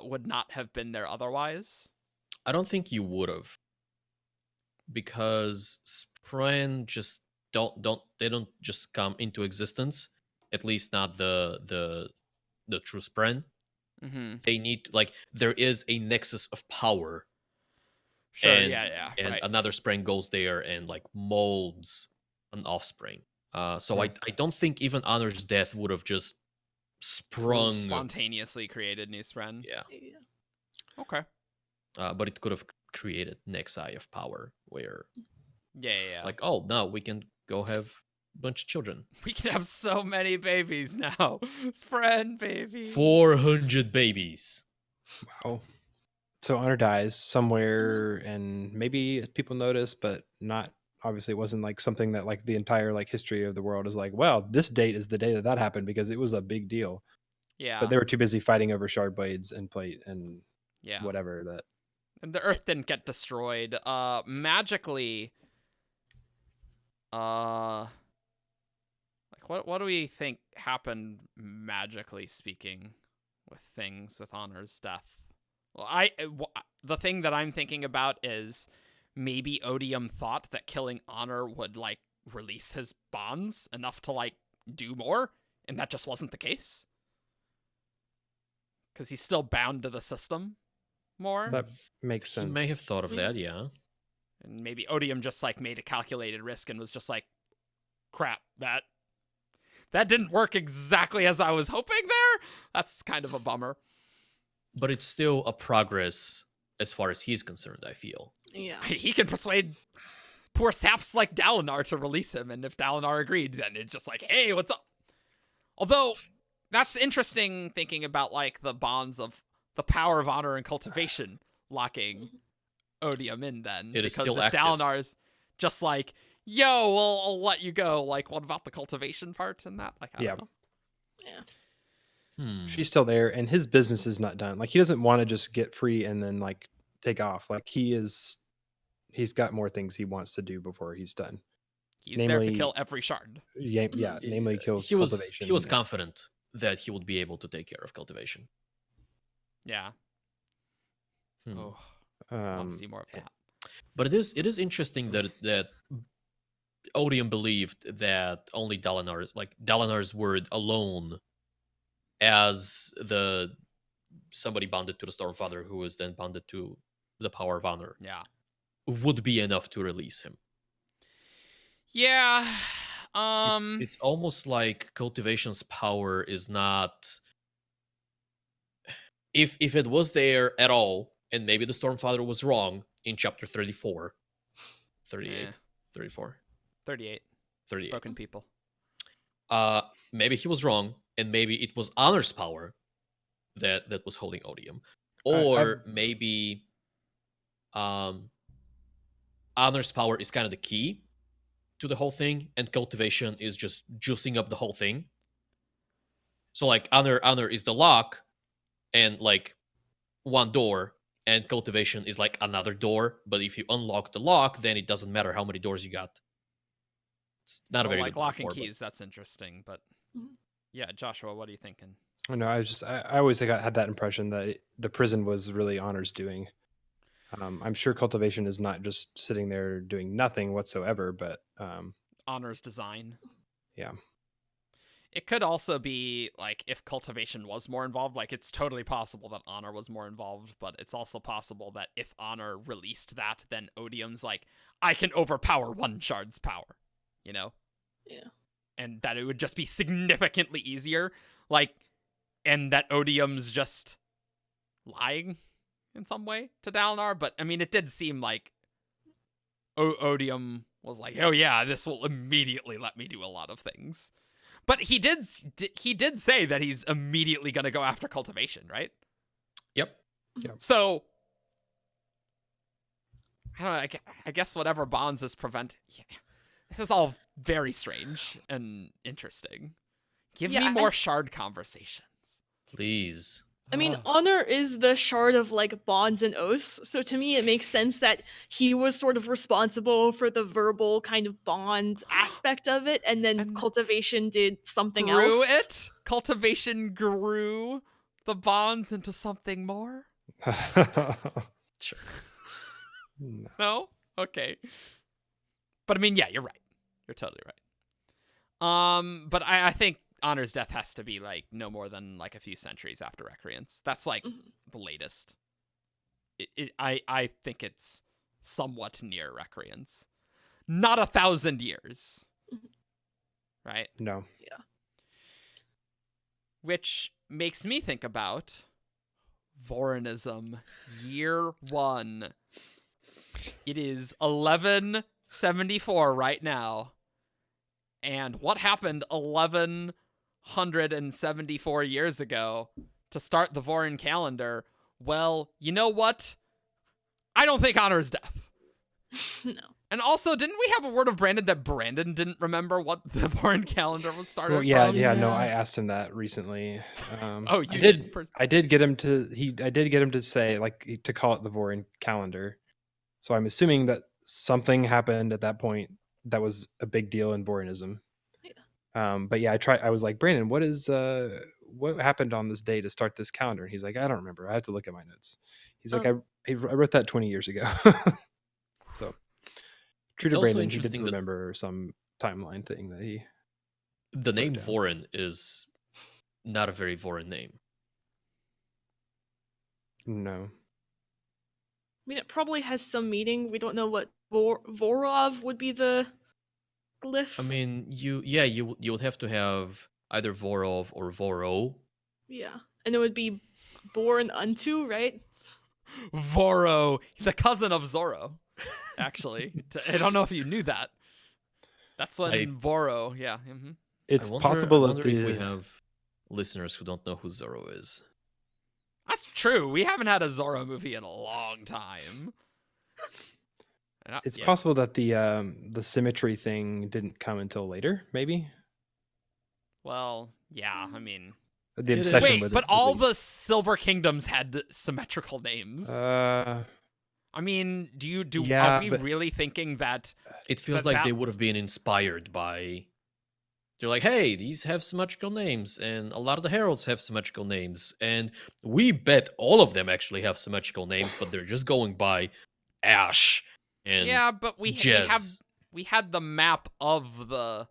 would not have been there otherwise. I don't think you would have, because Spren just don't just come into existence. At least not the true Spren. Mm-hmm. They need, like, there is a nexus of power, Sure, and right. another Spren goes there and like molds an offspring. So I don't think even Honor's death would have just sprung. Spontaneously created new Spren. Yeah, Okay. but it could have created nexi of power where, Yeah. like, oh, now we can go have a bunch of children. We can have so many babies now. Spren babies. 400 babies. Wow. So Honor dies somewhere, and maybe people notice, but not obviously. It wasn't like something that like the entire like history of the world is like, well, this date is the day that happened because it was a big deal. Yeah. But they were too busy fighting over shard blades and plate and Yeah. whatever that. And the Earth didn't get destroyed. Magically. Like, what do we think happened, magically speaking, with things with Honor's death? Well, the thing that I'm thinking about is maybe Odium thought that killing Honor would, like, release his bonds enough to, like, do more, and that just wasn't the case. Because he's still bound to the system more. That makes sense. You may have thought of that, yeah. And maybe Odium just, like, made a calculated risk and was just like, crap, that didn't work exactly as I was hoping there. That's kind of a bummer. But it's still a progress as far as he's concerned, I feel. Yeah. He can persuade poor saps like Dalinar to release him, and if Dalinar agreed, then it's just like, hey, what's up? Although, that's interesting thinking about, like, the bonds of the power of honor and cultivation locking Odium in then. It is because still if active. Dalinar's just like, yo, well, I'll let you go. Like, what about the cultivation part and that? Like, I don't know. Yeah. She's still there, and his business is not done. Like he doesn't want to just get free and then like take off. Like he's got more things he wants to do before he's done. He's there to Namely- kill every shard. Yeah, namely kill He was cultivation. confident that he would be able to take care of cultivation. Yeah. Hmm. Oh, I want to Um, see more of that. But it is interesting that Odium believed that only Dalinar's word alone, as somebody bonded to the Stormfather who was then bonded to the power of honor, Yeah. would be enough to release him. Yeah. It's almost like cultivation's power is not. If it was there at all, and maybe the Stormfather was wrong in chapter 34, 38, Yeah. 34, 38. 38. Broken people. Maybe he was wrong, and maybe it was Honor's power that was holding Odium, or maybe Honor's power is kind of the key to the whole thing, and cultivation is just juicing up the whole thing. So like Honor is the lock, and like one door, and cultivation is like another door. But if you unlock the lock, then it doesn't matter how many doors you got. It's not a Well, very like good lock and metaphor, but- keys, that's interesting. But Mhm. yeah, Joshua, what are you thinking? I know. I always think I had that impression that the prison was really Honor's doing. I'm sure cultivation is not just sitting there doing nothing whatsoever, but Honor's design. yeah. It could also be like if cultivation was more involved, like it's totally possible that Honor was more involved, but it's also possible that if Honor released that, then Odium's like, I can overpower one shard's power, you know? Yeah. And that it would just be significantly easier, like, and that Odium's just lying in some way to Dalinar. But I mean, it did seem like Odium was like, oh yeah, this will immediately let me do a lot of things. But he did say that he's immediately going to go after cultivation, right? Yep. So I don't know. I guess whatever bonds is prevent. Yeah, this is all very strange and interesting. Give Yeah, me more shard conversations. Please. I mean, Honor is the shard of like bonds and oaths, so to me it makes sense that he was sort of responsible for the verbal kind of bond aspect of it, and then And cultivation did something grew else. it. Cultivation grew the bonds into something more. Sure. No. No? Okay. But I mean, yeah, you're right. You're totally right. But I think Honor's death has to be like no more than like a few centuries after Recreance. That's like Mhm. the latest. I think it's somewhat near Recreance. Not 1,000 years. Mhm. Right? No. Which makes me think about Vorinism, year 1. It is 1174 right now. And what happened 1174 years ago to start the Vorin calendar? Well, you know what? I don't think Honor's death. No. And also, didn't we have a word of Brandon that Brandon didn't remember what the Vorin calendar was started Well, yeah, from? yeah. No, Yeah. I asked him that recently. Oh, you I did? I did get him to. I did get him to say to call it the Vorin calendar. So I'm assuming that something happened at that point that was a big deal in Vorinism. But yeah, I was like, Brandon, what happened on this day to start this calendar? And he's like, I don't remember. I have to look at my notes. He's like, I wrote that 20 years ago. So true It's to also Brandon, he interesting didn't that remember some timeline thing that he. the name down. Vorin is not a very Vorin name. No. I mean, it probably has some meaning. We don't know what Vorov would be the glyph. I mean, you would have to have either Vorov or Voro. Yeah. And it would be born unto, right? Voro, the cousin of Zoro, actually. I don't know if you knew that. That's what's in Voro, yeah. Mm-hmm. It's I wonder, possible I that wonder if we have listeners who don't know who Zoro is. That's true. We haven't had a Zoro movie in a long time. it's Yeah. possible that the symmetry thing didn't come until later, maybe. Well, yeah, I mean... The It obsession Wait, with but it, all at the least. Silver Kingdoms had symmetrical names. Uh, I mean, yeah, are we but- really thinking that... It feels But like that- they would have been inspired by. They're like, hey, these have symmetrical names, and a lot of the heralds have symmetrical names, and we bet all of them actually have symmetrical names, but they're just going by Ash and Yeah, but we Jez. had the map of the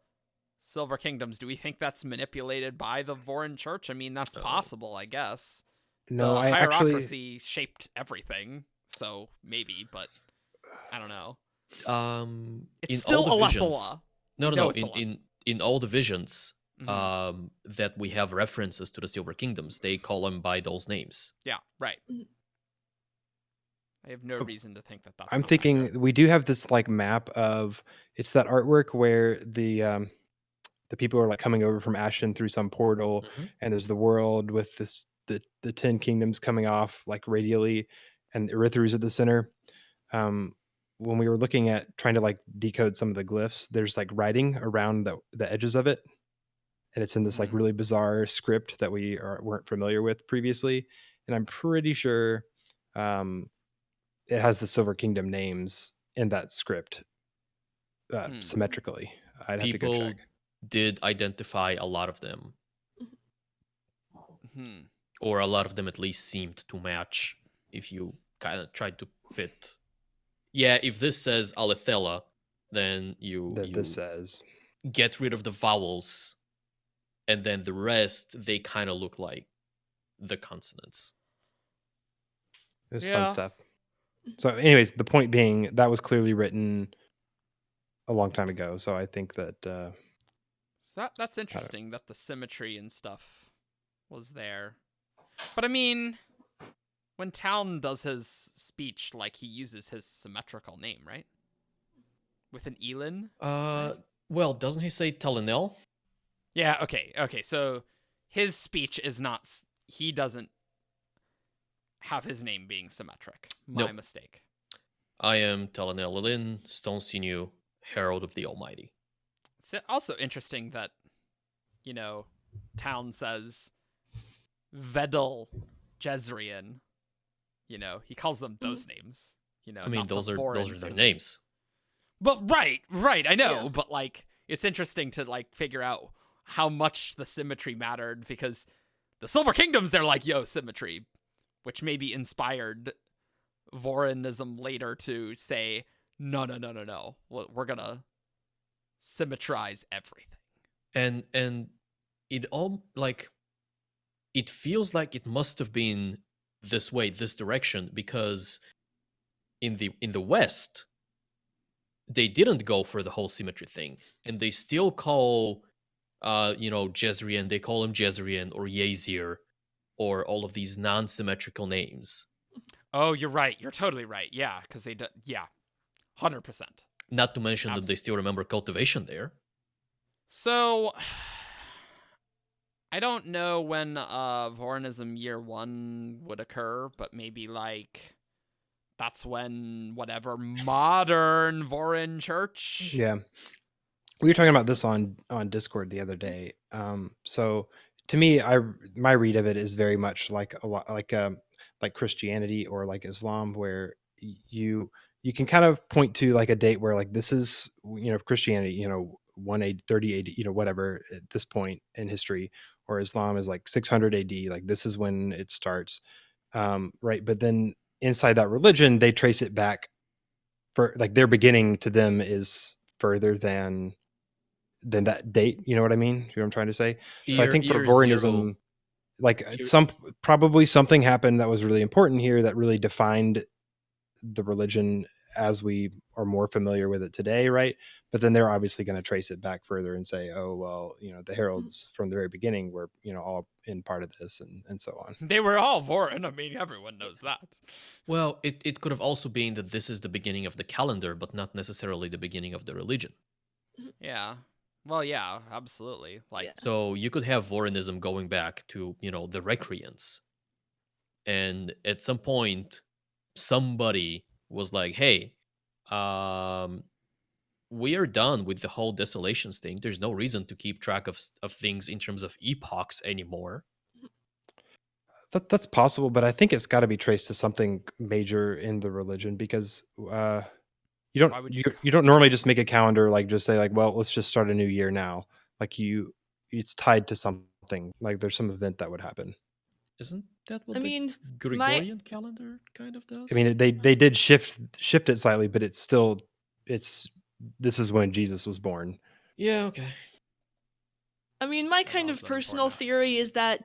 Silver Kingdoms. Do we think that's manipulated by the Vorin Church? I mean, that's Oh. possible, I guess. no, the I actually. hierarchy shaped everything, so maybe, but I don't know. It's in still all the visions. Alephala. No, We no, know no. it's Aleph- In all the visions Mhm. that we have references to the Silver Kingdoms, they call them by those names. Yeah, right. Mhm. I have no But reason to think that that's I'm not thinking accurate. we do have this like map of it's that artwork where the people are like coming over from Ashen through some portal, Mhm. and there's the world with the 10 kingdoms coming off like radially, and Urithiru's at the center. When we were looking at trying to like decode some of the glyphs, there's like writing around the edges of it. and it's in this like Mhm. really bizarre script that weren't familiar with previously. And I'm pretty sure it has the Silver Kingdom names in that script symmetrically. I'd have to go check. People did identify a lot of them, Hmm. or a lot of them at least seemed to match if you kind of tried to fit. Yeah, if this says Alethela, then you That this says. get rid of the vowels, and then the rest, they kind of look like the consonants. It was fun Yeah. stuff. So, anyways, the point being that was clearly written a long time ago. So I think that So that's interesting that the symmetry and stuff was there. But I mean, when Town does his speech, like he uses his symmetrical name, right? With an Elin. Well, doesn't he say Talinel? Yeah. Okay. So his speech is not. He doesn't have his name being symmetric. My Nope. mistake. I am Talinel Lilin, Stone Sinew, Herald of the Almighty. It's also interesting that, Town says Vedel Jezrien. He calls them those names. I mean, not those the are Vorins. their names. But right, I know. Yeah. But like, it's interesting to like figure out how much the symmetry mattered, because the Silver Kingdoms, they're like, yo, symmetry, which maybe inspired Vorinism later to say, no, we're gonna symmetrize everything. And it all like it feels like it must have been this way, this direction, because in the West they didn't go for the whole symmetry thing, and they still call Jezrien, they call him Jezrien or Yazir or all of these non-symmetrical names. Oh, you're right. You're totally right. Yeah, because they 100%. Not to mention that they still remember cultivation there. So, I don't know when Vorinism Year 1 would occur, but maybe like that's when whatever modern Vorin church. Yeah, we were talking about this on Discord the other day. So to me, my read of it is very much like a lot like Christianity or like Islam, where you can kind of point to like a date where like this is Christianity 130 AD whatever at this point in history, or Islam is like 600 AD, like this is when it starts, right? But then inside that religion, they trace it back for like their beginning to them is further than that date. You know what I mean? You know what I'm trying to say? So I think for Vorinism, like probably something happened that was really important here that really defined the religion as we are more familiar with it today, right? But then they're obviously going to trace it back further and say, oh well, the heralds from the very beginning were all in part of this, and so on. They were all Vorin. I mean, everyone knows that. Well, it could have also been that this is the beginning of the calendar, but not necessarily the beginning of the religion. Yeah. Well, yeah, absolutely. Like, Yeah. So you could have Vorinism going back to, the Recreance. And at some point, somebody was like, hey, we are done with the whole Desolations thing. There's no reason to keep track of things in terms of epochs anymore. That's possible, but I think it's got to be traced to something major in the religion, because you don't Why would you don't normally just make a calendar, like just say like, well, let's just start a new year now. Like it's tied to something. Like there's some event that would happen. Isn't that what I the mean, Gregorian calendar kind of does? I mean, they did shift it slightly, but it's this is when Jesus was born. Yeah, okay. I mean, my That kind was of the personal important theory is that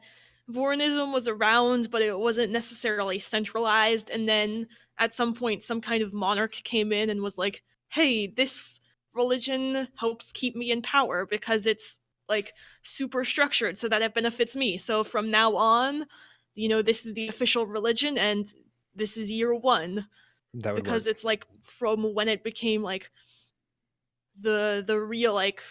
Vorinism was around, but it wasn't necessarily centralized. And then at some point, some kind of monarch came in and was like, hey, this religion helps keep me in power because it's like super structured so that it benefits me. So from now on, this is the official religion and this is year 1. That would Because work. it's like from when it became like the real like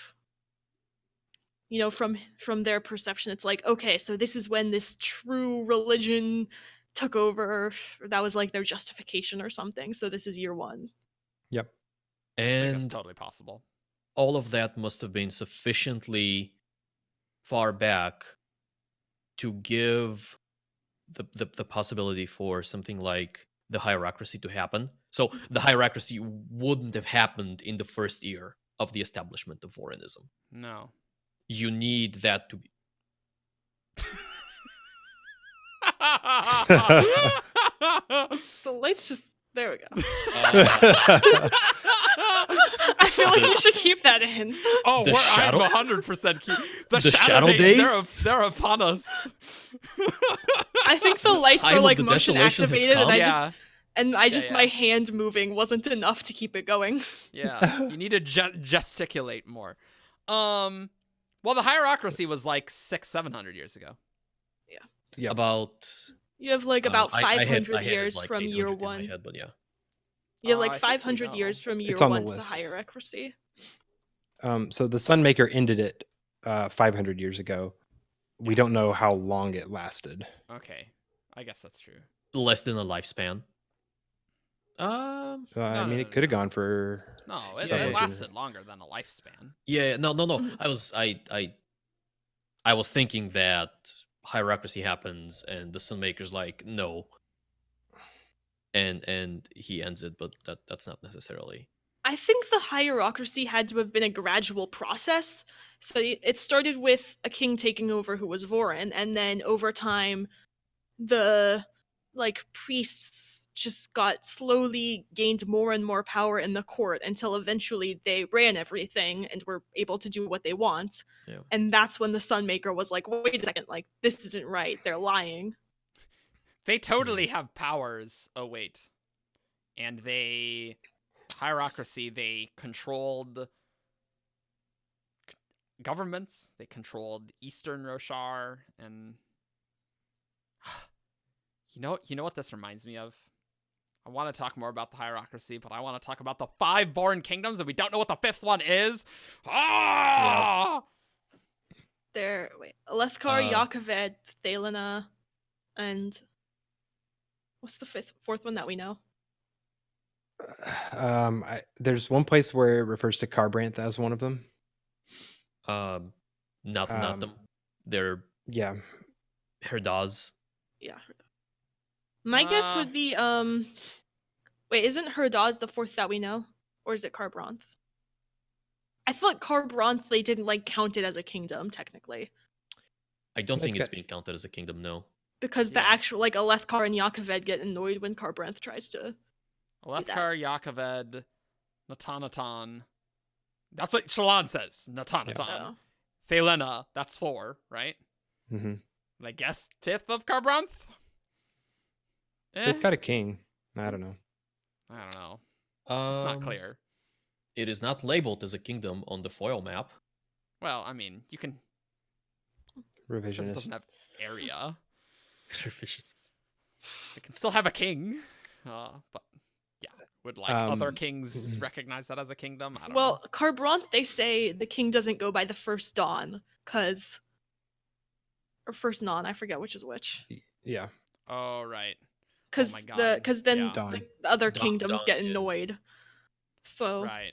from their perception, it's like, okay, so this is when this true religion took over. That was like their justification or something. So this is year 1. Yep. I think And that's totally possible. all of that must have been sufficiently far back to give the possibility for something like the hierarchy to happen. So the hierarchy wouldn't have happened in the first year of the establishment of Vorinism. No. You need that to be. The lights just there we go. Uh, I feel like you should keep that in. Oh, The I'm shadow- 100% keep the The shadow, shadow days. days? They're upon us. I think the lights Time are of like the motion desolation has activated, and come? I just Yeah. my hand moving wasn't enough to keep it going. Yeah. You need to gesticulate more. Well, the hierarchy was like 600-700 years ago. Yep. About You have like about I had 500 it years like from 800 year in my one. head, but yeah. You have I like think we 500 years know. from year It's on the one to the list. hierarchy. So the Sunmaker ended it 500 years ago. We don't know how long it lasted. Okay. I guess that's true. Less than a lifespan. I No, mean, no, it could have no. gone for. No, Yeah, it yeah. lasted longer than a lifespan. Yeah, no. Mhm. I was thinking that hierarchy happens and the Sunmaker's like, no. And he ends it, but that's not necessarily. I think the hierarchy had to have been a gradual process. So it started with a king taking over who was Vorin, and then over time, the priests just got slowly gained more and more power in the court until eventually they ran everything and were able to do what they want. Yeah. And that's when the Sunmaker was like, wait a second, like this isn't right. They're lying. They totally have powers. Oh, wait. And they... Hierarchy, they controlled governments. They controlled Eastern Roshar, and you know what this reminds me of? I want to talk more about the hierarchy, but I want to talk about the 5 Vorin kingdoms, and we don't know what the 5th one is. Ah! They're Alethkar, Uh, Yakoved, Thalena, and what's the fourth one that we know? There's one place where it refers to Carbranth as one of them. Not them. They're Yeah. Herdaz. Yeah. My guess would be wait, isn't Herdaz the 4th that we know? Or is it Carbranth? I feel like Carbranth they didn't count it as a kingdom technically. I don't think it's Okay. being counted as a kingdom, no. Because the Yeah. actual Alethkar and Yakoved get annoyed when Carbranth tries to Alethkar, Yakoved, Natanatan. That's what Shallan says. Natanatan. Oh. Thalena, that's 4, right? Mm-hmm. And I guess 5th of Carbranth? They've got a king. I don't know. I don't know. It's not clear. It is not labeled as a kingdom on the foil map. Well, I mean, you can... It Revisionist. doesn't have area. Revisions. It can still have a king. But, yeah. Would, other kings recognize that as a kingdom? I don't know. Well, Carbranth they say the king doesn't go by the first dawn, or first non, I forget which is which. Yeah. Oh, right. Because my God. then Yeah. Dawn. the other Dawn- kingdoms Dawn get is- annoyed. So Right.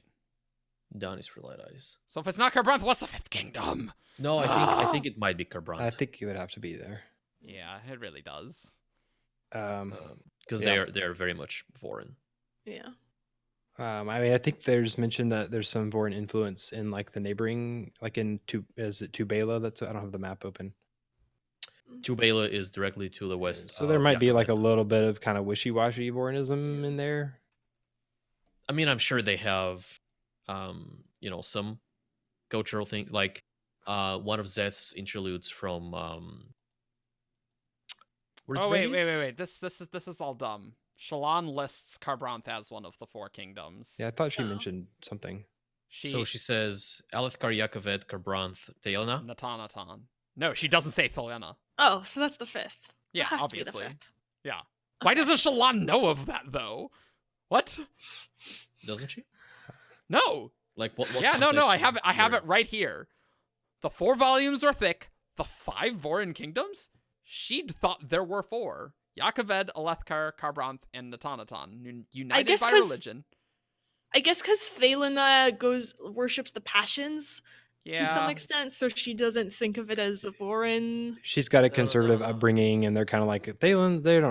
Dawn is for light eyes. So if it's not Carbranth, what's the 5th kingdom? No, I think it might be Carbranth. I think it would have to be there. Yeah, it really does. Because Yeah. they are very much foreign. yeah. I mean, I think there's mentioned that there's some Vorin influence in the neighboring, is it Tubela? I don't have the map open. Tubela is directly to the west. So there might be a Yakoved. little bit of kind of wishy-washy Vorinism in there. I mean, I'm sure they have, some cultural things. Like one of Zeth's interludes from. Where's Oh, wait. Recreance? This is all dumb. Shallan lists Carbranth as one of the 4 kingdoms. Yeah, I thought she Oh. mentioned something. So she says Alethkar, Yakoved, Carbranth, Thalena. Natanatan. No, she doesn't say Thalena. Oh, so that's the 5th. Yeah, That has to be the obviously. 5th. Yeah. Why doesn't Shallan know of that, though? What? Doesn't she? No. Like what? Yeah, no. I context have here? it right here. The 4 volumes are thick. The 5 Vorin kingdoms? She'd thought there were 4. Yakoved, Alethkar, Carbranth, and Natanatan. United guess by 'cause- religion. I guess because Thalena worships the passions, to some Yeah. extent, so she doesn't think of it as Vorin. She's got a No, conservative no. upbringing, and they're kind of like Thalen. They're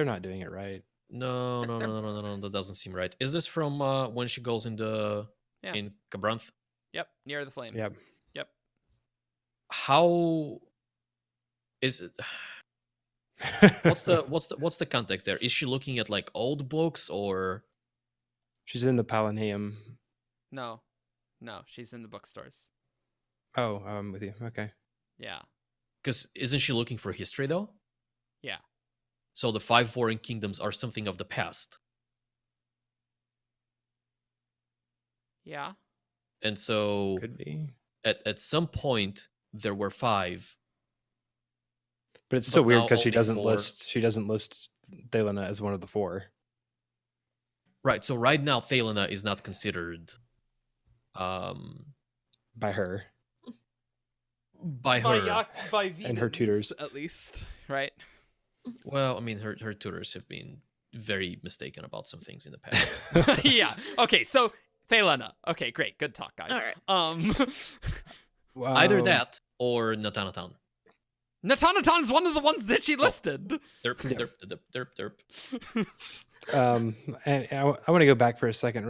not doing it right. No, They're- no, they're no, no, no, no, that brothers. doesn't seem right. Is this from when she goes in Yeah. Cabranth? Yep. Near the flame. Yep. Yep. How is it? What's the context there? Is she looking at like old books or? She's in the Palanaeum. No. No, she's in the bookstores. Oh, I'm with you. Okay. Yeah. Because isn't she looking for history though? Yeah. So the 5 Vorin kingdoms are something of the past, Yeah. and so Could be. at some point there were 5. But it's still But weird now because she only doesn't 4. list Thelena as one of the 4 Right. So right now Thelena is not considered by her. by her. By And her tutors. at least, right? Well, I mean, her tutors have been very mistaken about some things in the past. Yeah. Okay, so Thelena. Okay, great. Good talk, guys. All right. Either Wow. that or Natanatan. Natanatan's one of the ones that she listed. Derp, Yeah. derp, derp, derp, derp. And I want to go back for a second.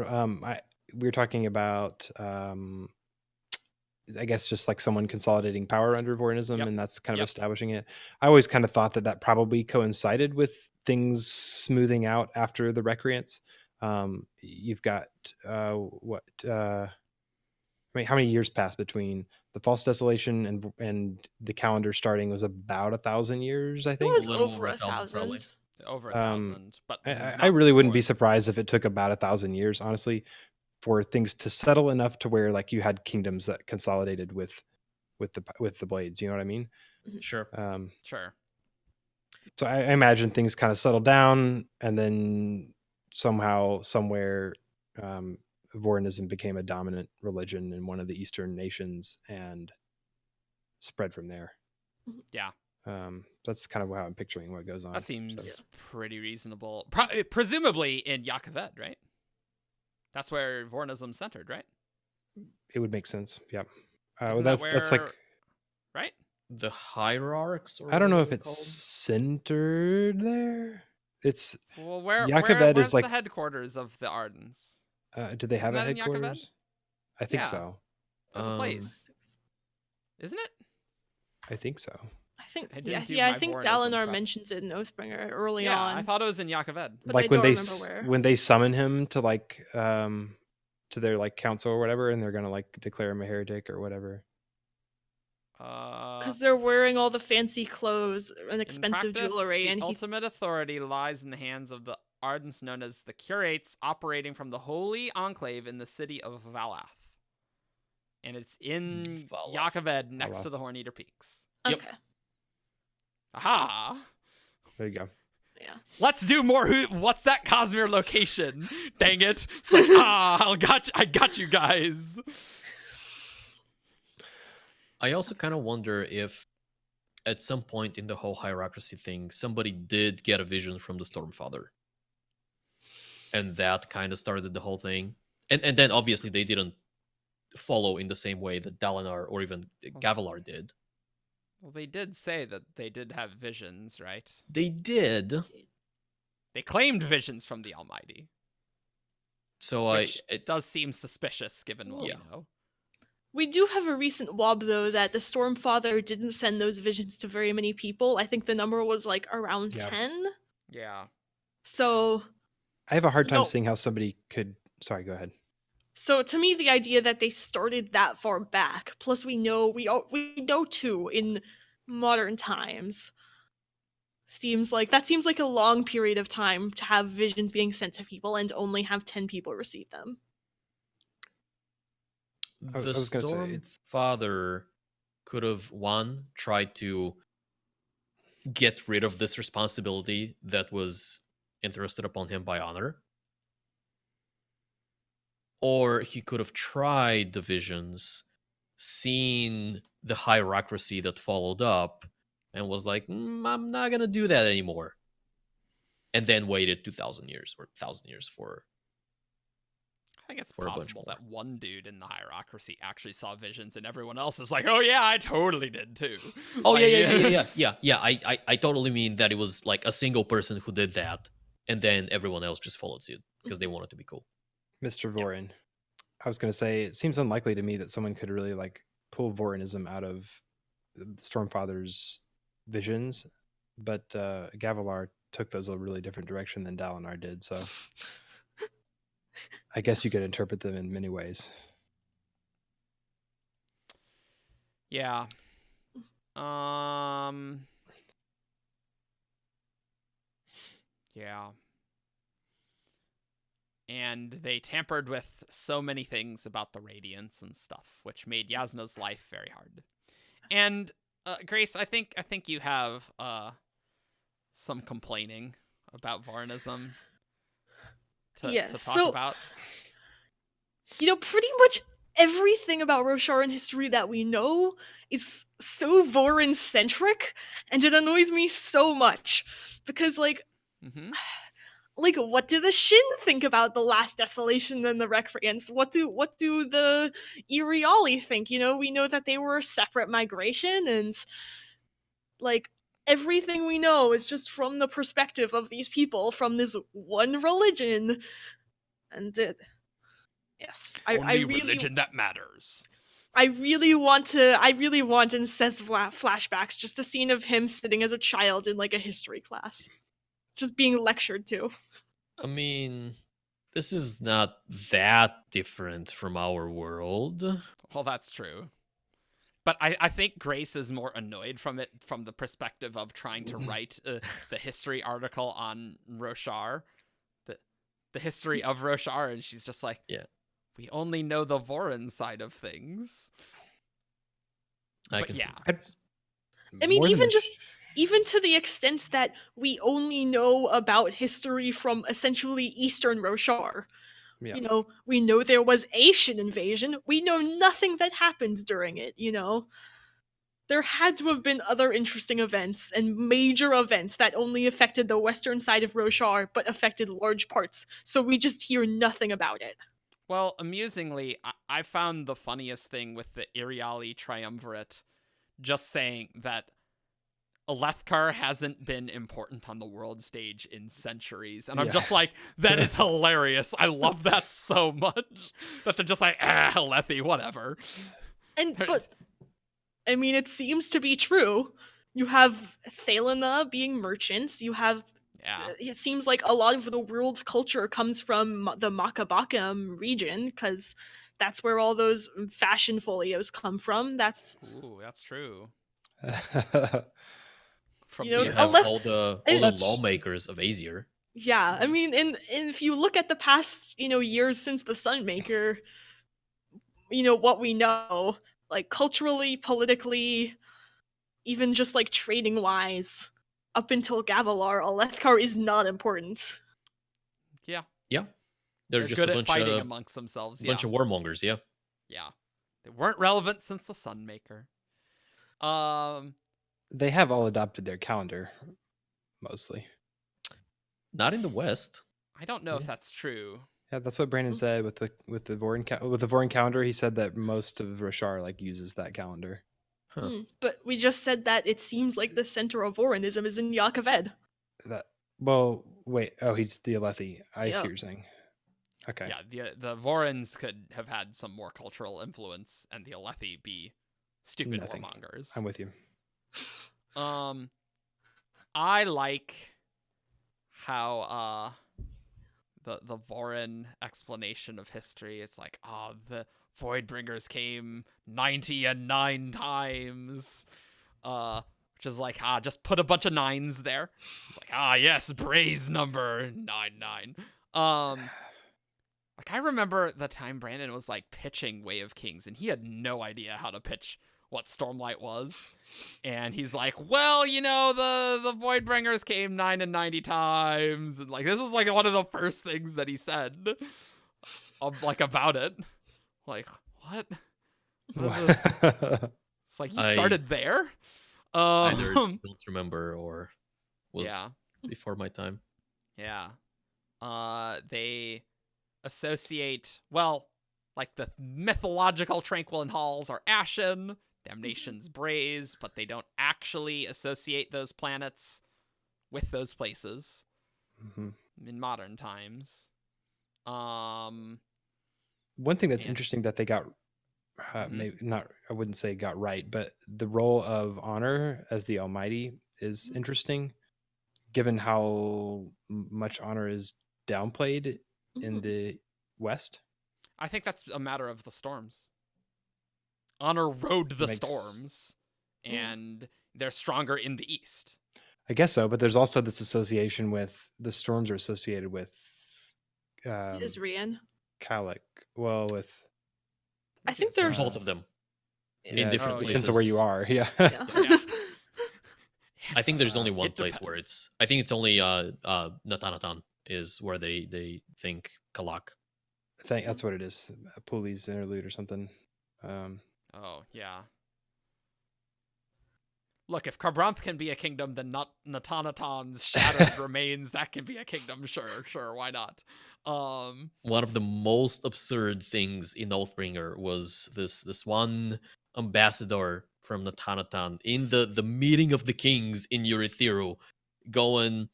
We were talking about, I guess, just like someone consolidating power under Vorinism, Yep. and that's kind of Yep. establishing it. I always kind of thought that probably coincided with things smoothing out after the Recreance. You've got I mean, how many years passed between the False Desolation and the calendar starting? Was about 1,000 years, I It think. was little over over 1,000. probably. Over Um, 1,000, but I not really wouldn't be more. surprised if it took about 1,000 years, honestly, for things to settle enough to where like you had kingdoms that consolidated with the blades. You know what I mean? Sure. Sure. So I imagine things kind of settled down, and then somehow, somewhere, Vorinism became a dominant religion in one of the Eastern nations and spread from there. Yeah. That's kind of how I'm picturing what goes on. That seems So, pretty reasonable. Presumably in Yakoved, right? That's where Vorinism's centered, right? it would make sense. Yep. Isn't that That's like, where- Right? The hierarchs. Or I don't know if whatever it's they're called? centered there. It's Well, Yakoved where's is like the headquarters of the Ardens? do they have Isn't a that in Yakoved? headquarters? I think Yeah. so. There's a Um, place, isn't it? I think so. I think, I didn't do yeah, I my think Vorinism Dalinar prep. mentions it in Oathbringer early Yeah, on. I thought it was in Yakoved. But Like I when don't they remember where. when they summon him to like to their like council or whatever, and they're gonna like declare him a heretic or whatever. Because they're wearing all the fancy clothes and In expensive practice, jewelry, the and he ultimate authority lies in the hands of the Ardents known as the Curates, operating from the Holy Enclave in the city of Valath. And it's in Valath. Yakoved, next to Valath. the Horneater Peaks. Yep. okay, Aha! There you go. yeah. Let's do more. What's that Cosmere location? Dang it! It's like, I got you guys. I also kind of wonder if at some point in the whole hierarchy thing, somebody did get a vision from the Stormfather. And that kind of started the whole thing. And then obviously they didn't follow in the same way that Dalinar or even Gavilar did. Well, they did say that they did have visions, right? They did. They claimed visions from the Almighty, So which it does seem suspicious given what Yeah. we know. We do have a recent wob though that the Stormfather didn't send those visions to very many people. I think the number was like around Yeah. 10. Yeah. So I have a hard time No. seeing how somebody could. Sorry, go ahead. So to me, the idea that they started that far back, plus we know too in modern times, seems like a long period of time to have visions being sent to people and only have 10 people receive them. I the was gonna say- Stormfather could have, one, tried to get rid of this responsibility that was entrusted upon him by honor. Or he could have tried the visions, seen the hierarchy that followed up, and was like, I'm not going to do that anymore. And then waited 2,000 years or 1,000 years for think it's for a bunch possible more. that one dude in the hierarchy actually saw visions, and everyone else is like, "Oh yeah, I totally did too." Oh Like, yeah. I totally mean that it was like a single person who did that, and then everyone else just followed suit because they wanted to be cool. Mr. Vorin. I was going to say, it seems unlikely to me that someone could really like pull Vorinism out of Stormfather's visions, but Gavilar took those a really different direction than Dalinar did, so I guess you could interpret them in many ways. Yeah. Yeah. And they tampered with so many things about the Radiance and stuff, which made Yasna's life very hard. And Grace, I think you have some complaining about Vorinism to talk about. Pretty much everything about Roshar in history that we know is so Vorin-centric, and it annoys me so much. Because, Mm-hmm. What do the Shin think about the Last Desolation and the Recreance? What do the Iriali think? We know that they were a separate migration, and everything we know is just from the perspective of these people from this one religion. And yes, Only religion that matters. I really want incest flashbacks, just a scene of him sitting as a child in a history class, just being lectured to. I mean, this is not that different from our world. Well, that's true. But I think Grace is more annoyed from it from the perspective of trying to write the history article on Roshar, the history of Roshar, and she's just like, yeah, we only know the Vorin side of things. I But can yeah. see. I mean, even to the extent that we only know about history from essentially Eastern Roshar. Yeah. We know there was a Shin invasion. We know nothing that happened during it, There had to have been other interesting events and major events that only affected the western side of Roshar, but affected large parts, so we just hear nothing about it. Well, amusingly, I found the funniest thing with the Iriali Triumvirate just saying that Alethkar hasn't been important on the world stage in centuries. And I'm just like, that is hilarious. I love that so much. That they're just like, Alethi, whatever. But, I mean, it seems to be true. You have Thalena being merchants. You have... Yeah. It seems like a lot of the world culture comes from the Makabakam region, because that's where all those fashion folios come from. Ooh, that's true. From you have all the lawmakers of Aesir. Yeah, I mean, and if you look at the past, years since the Sunmaker, what we know, culturally, politically, even just trading wise, up until Gavilar, Alethkar is not important. Yeah. Yeah. They're just good a at bunch fighting of amongst themselves. bunch of warmongers, yeah. Yeah. They weren't relevant since the Sunmaker. They have all adopted their calendar, mostly. Not in the West. I don't know if that's true. Yeah, that's what Brandon said with the Vorin calendar. He said that most of Roshar uses that calendar. Huh. But we just said that it seems like the center of Vorinism is in Yakaved. Wait. Oh, he's the Alethi. I see what you're saying. Okay. Yeah, the Vorins could have had some more cultural influence, and the Alethi be stupid warmongers. I'm with you. I like how the Vorin explanation of history. It's like, the Voidbringers came 99 times. Which is like, just put a bunch of nines there. It's like, yes, Bray's number 99. I remember the time Brandon was pitching Way of Kings, and he had no idea how to pitch what Stormlight was. And he's like, well, the Voidbringers came 99 times. And this is one of the first things that he said about it. What? What is this? It's like he started there? Either don't remember or was before my time. Yeah. They associate, well, like the mythological Tranquilin Halls are Ashen, Damnation's Braze, but they don't actually associate those planets with those places in modern times. One thing that's interesting that they got, maybe not, I wouldn't say got right, but the role of Honor as the Almighty is interesting, given how much Honor is downplayed in the West. I think that's a matter of the storms. Honor rode the storms, and they're stronger in the East. I guess so, but there's also this association with the storms are associated with Isrian. Kalik. Well, with I think there's both of them in yeah, different it places. depends on where you are. Yeah. Yeah. I think there's only one It place where depends. I think it's only Natanatan is where they think Kalak. I think that's what it is. Puli's interlude or something. Oh, yeah. Look, if Kharbranth can be a kingdom, then Natanatan's shattered remains, that can be a kingdom. Sure, why not? One of the most absurd things in Oathbringer was this one ambassador from Natanatan in the meeting of the kings in Urithiru going,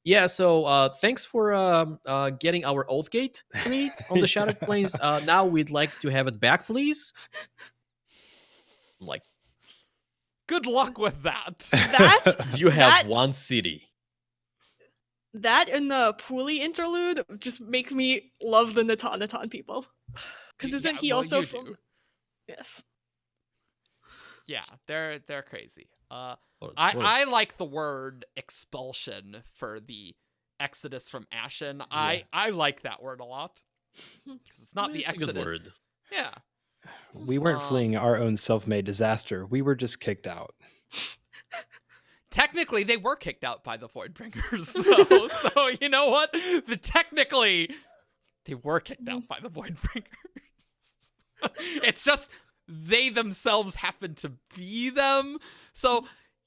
yeah, so thanks for getting our Oath Gate tree on the Shattered Plains. Now we'd like to have it back, please. I'm like, good luck with that. you have one city. That and the Puli interlude just make me love the Natanatan people. Because isn't he also from? Do. Yes. Yeah, they're crazy. What- I like the word expulsion for the exodus from Ashen. Yeah. I like that word a lot. Because it's not the it's a exodus. good word. Yeah. We weren't fleeing our own self-made disaster. We were just kicked out. Technically, they were kicked out by the Voidbringers, though. So, you know what? Technically, they were kicked out by the Voidbringers. It's just they themselves happen to be them. So,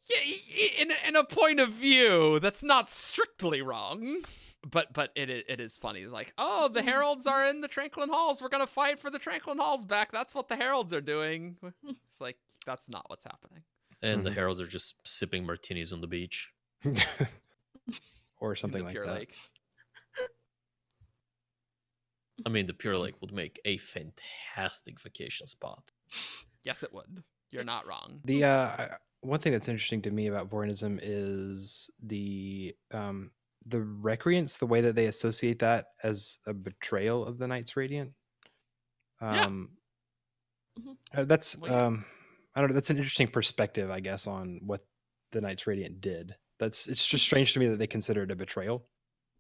yeah, in a point of view, that's not strictly wrong. But it is funny. It's like, oh, the Heralds are in the Tranquilin Halls. We're going to fight for the Tranquilin Halls back. That's what the Heralds are doing. It's like, that's not what's happening. And the heralds are just sipping martinis on the beach. Or something like Pure that. Lake. I mean, the Pure Lake would make a fantastic vacation spot. Yes, it would. You're not wrong. The one thing that's interesting to me about Vorinism is the Recreance, the way that they associate that as a betrayal of the Knights Radiant. That's I don't know. That's an interesting perspective, I guess, on what the Knights Radiant did. It's just strange to me that they consider it a betrayal.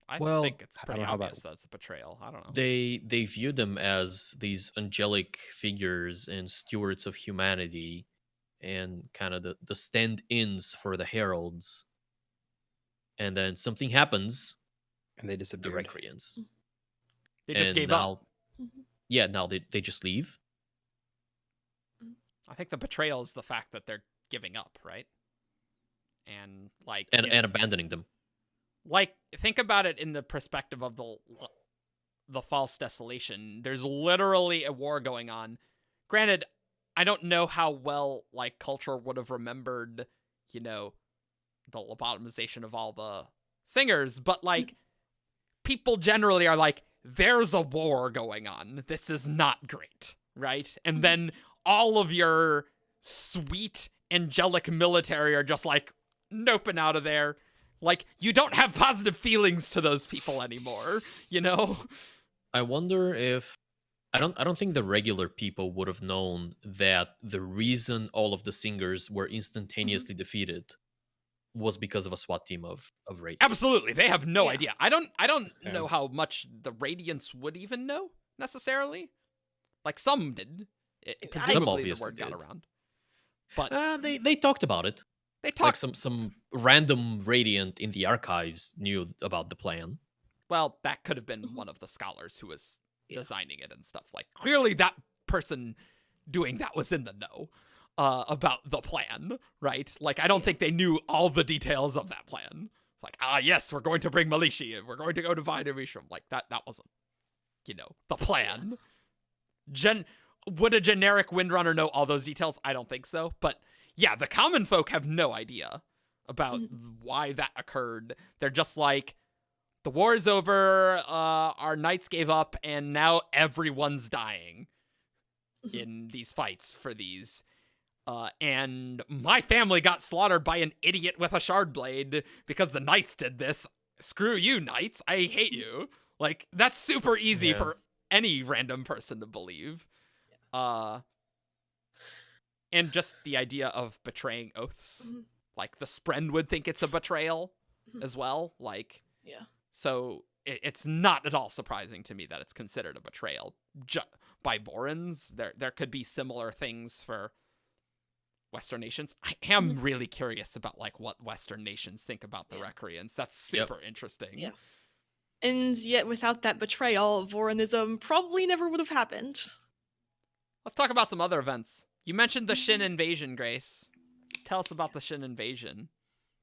I Well, think it's pretty know how that- obvious that's a betrayal. I don't know. They view them as these angelic figures and stewards of humanity and kind of the stand-ins for the heralds. And then something happens, And they the disappeared. Recreance. They just And gave now, up. Yeah, now they just leave. I think the betrayal is the fact that they're giving up, right? And like And if- abandoning them. like think about it in the perspective of the False Desolation. There's literally a war going on. Granted, I don't know how well like culture would have remembered, the lobotomization of all the singers, but like people generally are like, there's a war going on. This is not great, right? And then all of your sweet angelic military are just like noping out of there. Like, you don't have positive feelings to those people anymore, I wonder if I don't think the regular people would have known that the reason all of the singers were instantaneously defeated was because of a SWAT team of Radiants. Absolutely. They have no Yeah. idea. I don't Yeah. know how much the Radiants would even know necessarily. Like some did. Presumably the obviously word got did. around. But They talked about it. they Like talked. some random Radiant in the archives knew about the plan. Well, that could have been one of the scholars who was designing it and stuff. Like, clearly that person doing that was in the know about the plan, right? Like, I don't think they knew all the details of that plan. It's like, yes, we're going to bring Malishi, and we're going to go to Vorinism. Like, that wasn't the plan. Would a generic Windrunner know all those details? I don't think so. But yeah, the common folk have no idea about why that occurred. They're just like, the war is over, our knights gave up, and now everyone's dying in these fights for these. And my family got slaughtered by an idiot with a shard blade because the knights did this. Screw you, knights. I hate you. Like, that's super easy for any random person to believe. And just the idea of betraying oaths. Like, the Spren would think it's a betrayal as well. Like, so it's not at all surprising to me that it's considered a betrayal by Borans. There could be similar things for Western nations. I am really curious about like what Western nations think about the Recreance. That's super interesting. Yeah. And yet, without that betrayal, Vorinism probably never would have happened. Let's talk about some other events. You mentioned the Shin Invasion, Grace. Tell us about the Shin Invasion.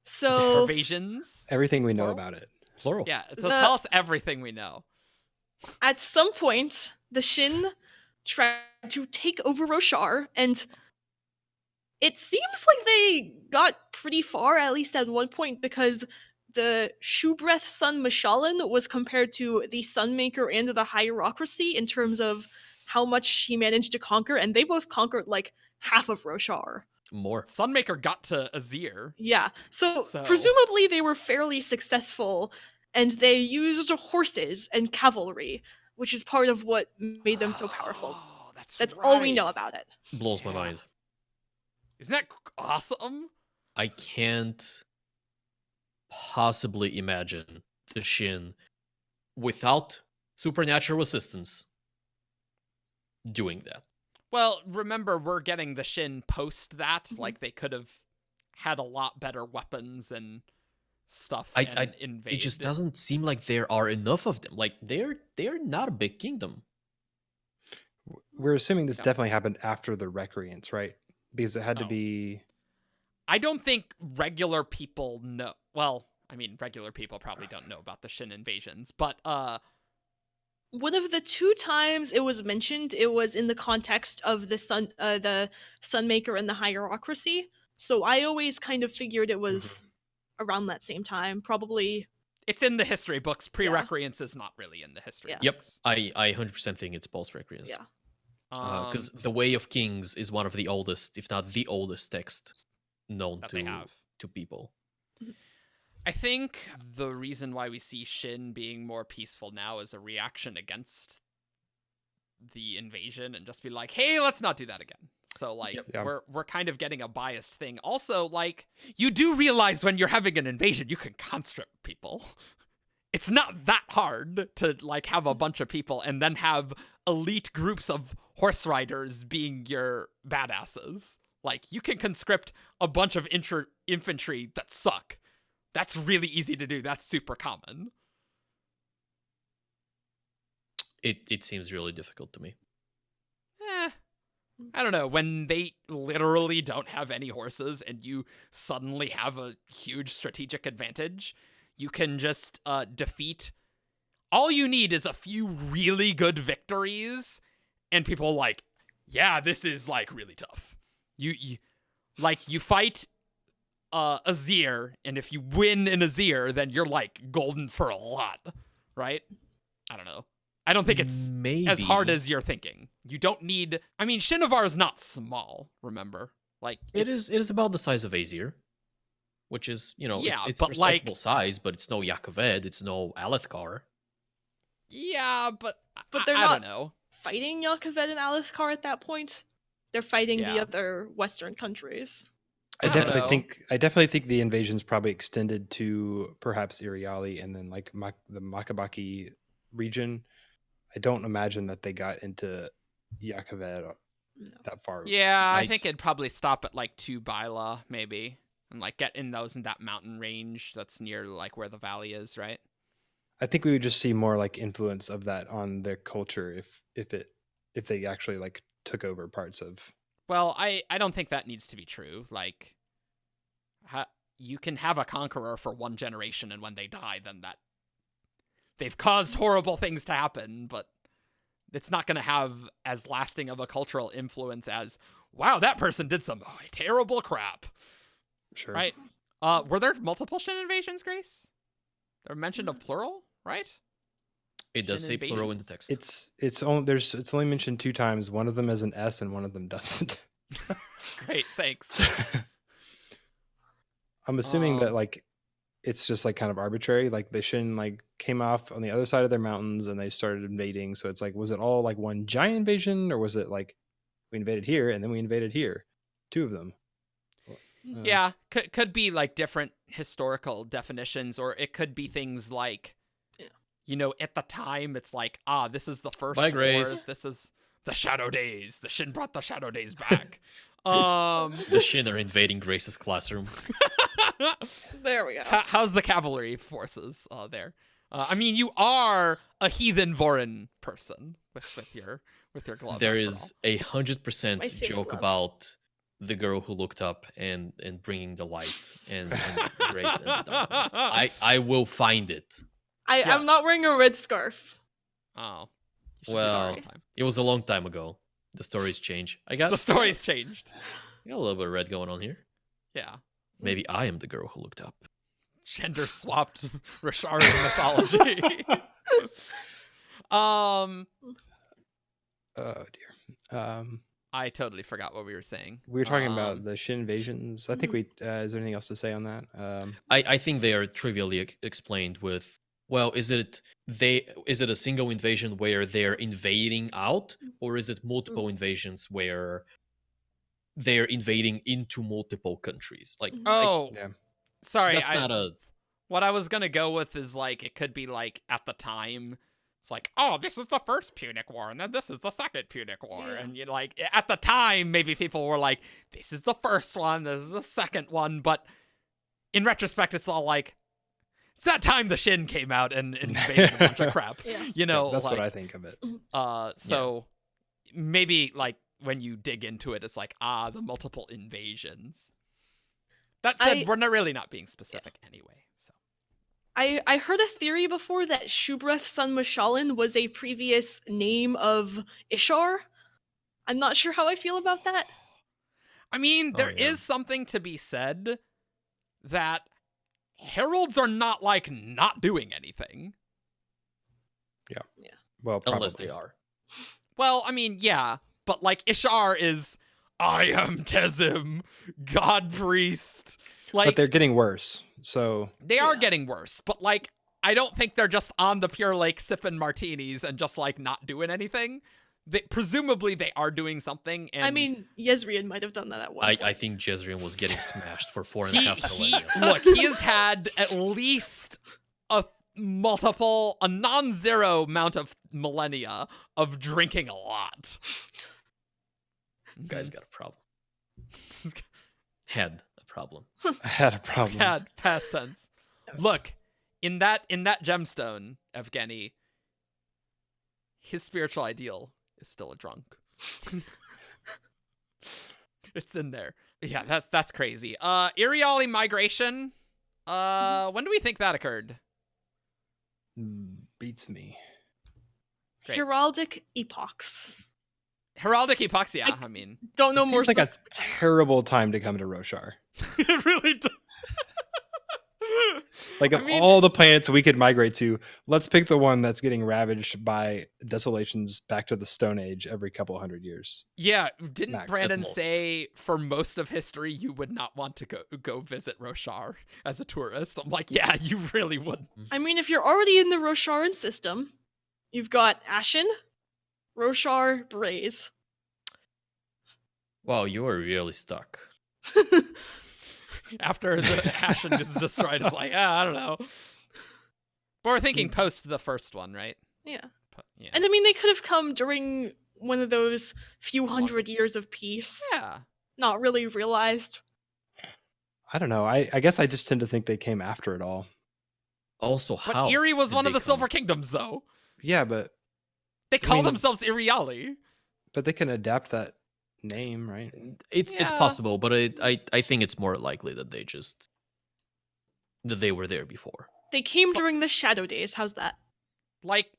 So, Invasions? Everything we know Plural? about it. Plural. Yeah, so tell us everything we know. at some point, the Shin tried to take over Roshar, and it seems like they got pretty far, at least at one point, because the Shoebreath son Mashalan was compared to the Sunmaker and the Hierocracy in terms of how much he managed to conquer, and they both conquered like half of Roshar. More. Sunmaker got to Azir. Yeah, so So- presumably they were fairly successful, and they used horses and cavalry, which is part of what made them so powerful. Oh, That's all we know right. about it. Blows my Yeah. mind. Isn't that awesome? I can't possibly imagine the Shin without supernatural assistance doing that. Well, remember, we're getting the Shin post that. Like, they could have had a lot better weapons and stuff and invade. It just doesn't seem like there are enough of them. Like they're not a big kingdom. We're assuming this Yeah. definitely happened after the Recreance, right? Because it had to Oh. be. I don't think regular people know. Well, I mean, regular people probably don't know about the Shin Invasions, but One of the two times it was mentioned, it was in the context of the Sunmaker and the Hierocracy. So I always kind of figured it was around that same time, probably. it's in the history books. Pre-Recreance is not really in the history Yeah. Yep, books. I 100% think it's False Recreance. Yeah. Because the Way of Kings is one of the oldest, if not the oldest text known that they have. to people. I think the reason why we see Shin being more peaceful now is a reaction against the invasion and just be like, hey, let's not do that again. So like Yeah. we're kind of getting a biased thing. Also, like, you do realize when you're having an invasion, you can conscript people. It's not that hard to like have a bunch of people and then have elite groups of horse riders being your badasses. Like, you can conscript a bunch of infantry that suck. That's really easy to do. That's super common. It seems really difficult to me. I don't know. When they literally don't have any horses and you suddenly have a huge strategic advantage, you can just defeat. All you need is a few really good victories, and people are like, yeah, this is like really tough. You fight Azir, and if you win in Azir, then you're like golden for a lot, right? I don't know. I don't think it's as hard as you're thinking. You don't need. I mean, Shinovar is not small. Remember, like It is about the size of Azir, which is it's but respectable size, but it's no Yakaved, it's no Alethkar. Yeah, but they're I not don't know. fighting Yalkaved and Alethkar at that point. They're fighting the Yeah. other Western countries. I I don't definitely think the invasion's probably extended to perhaps Iriali and then like the Makabaki region. I don't imagine that they got into Yakaved that far. Yeah, I east. think it'd probably stop at like 2 Baila, maybe, and like get in that mountain range that's near like where the valley is, right? I think we would just see more like influence of that on their culture if they actually like took over parts of. Well, I don't think that needs to be true. Like, you can have a conqueror for one generation, and when they die, then that they've caused horrible things to happen. But it's not going to have as lasting of a cultural influence as, wow, that person did some terrible crap. Sure. Right? Were there multiple Shin invasions, Grace? They're mentioned of plural, right? It does Shin say plural in the invasions? text. It's only mentioned 2 times. One of them has an S and one of them doesn't. Great, thanks. I'm assuming that Um, like it's just like kind of arbitrary. Like the Shin like came off on the other side of their mountains and they started invading. So it's like, was it all like one giant invasion, or was it like we invaded here and then we invaded here, 2 of them? Yeah, could be like different historical definitions, or it could be things like, you know, at the time it's like, this is the first Bye, war. Grace. This is the Shadow Days. The Shin brought the Shadow Days back. Um, The Shin are invading Grace's classroom. There we go. how's the cavalry forces there? I mean, you are a heathen Vorin person with your glove. There after is all. 100% My safe joke glove. about the girl who looked up and bringing the light and Grace and the darkness. I will find it. I'm Yes. not wearing a red scarf. Oh, you should do that Well, sometime. it was a long time ago. The stories change. I got The story's changed. I got a little bit of red going on here. Yeah. Maybe I am the girl who looked up. Gender swapped Roshar mythology. Oh dear. I totally forgot what we were saying. We were talking about the Shin invasions. I think we. Is there anything else to say on that? I think they are trivially explained with, well, is it a single invasion where they're invading out, or is it multiple invasions where they're invading into multiple countries? Like, Oh, Yeah. sorry. that's not a. What I was gonna go with is like it could be like at the time. It's like, oh, this is the first Punic War, and then this is the second Punic War, Yeah. and you like at the time maybe people were like, this is the first one, this is the second one, but in retrospect, it's all like, it's that time the Shin came out and invaded a bunch of crap, Yeah. you know. that's like, what I think of it. So maybe like when you dig into it, it's like the multiple invasions. That said, we're really not being specific anyway. So I heard a theory before that Shubreth's son Mashalin was a previous name of Ishar. I'm not sure how I feel about that. I mean, there yeah. is something to be said that heralds are not like not doing anything. Well, Unless probably. they are. Well, I mean, yeah, but like Ishar is, I am Tezim, God Priest. Like But they're getting worse. So they are Yeah. getting worse, but like I don't think they're just on the Pure Lake sipping martinis and just like not doing anything. Presumably they are doing something. And I mean, Yezrian might have done that at one point. I think Jezreel was getting smashed for 4.5 millennia. look, he has had at least a non-zero amount of millennia of drinking a lot. Guy's got a problem. Had a problem. I had a problem. Had past tense. Look, in that gemstone, Evgeni, his spiritual ideal is still a drunk. It's in there. Yeah, that's crazy. Iriali migration. When do we think that occurred? Beats me. Great. Heraldic Epochs. Heraldic Epochs, yeah, I mean. Don't know It more seems like a specific. terrible time to come to Roshar. It really does. Like of I mean- all the planets we could migrate to, let's pick the one that's getting ravaged by desolations back to the Stone Age every couple hundred years. Yeah, didn't Max, at Brandon most. say for most of history you would not want to go visit Roshar as a tourist? I'm like, yeah, you really would. I mean, if you're already in the Rosharan system, you've got Ashen, Roshar, Braze. Wow, you are really stuck. After the Ashen is destroyed, it's like, I don't know. But we're thinking post the first one, right? Yeah. Yeah. And I mean, they could have come during one of those few hundred years of peace. Yeah. Not really realized. I don't know. I guess I just tend to think they came after it all. Also, But how? Erie was did one of they the Silver come? Kingdoms, though. Yeah, but They call mean- themselves Iriali. they can adapt that name, right? It's Yeah. possible, but I think it's more likely that they were there before. They came during the Shadow Days. How's that? Like,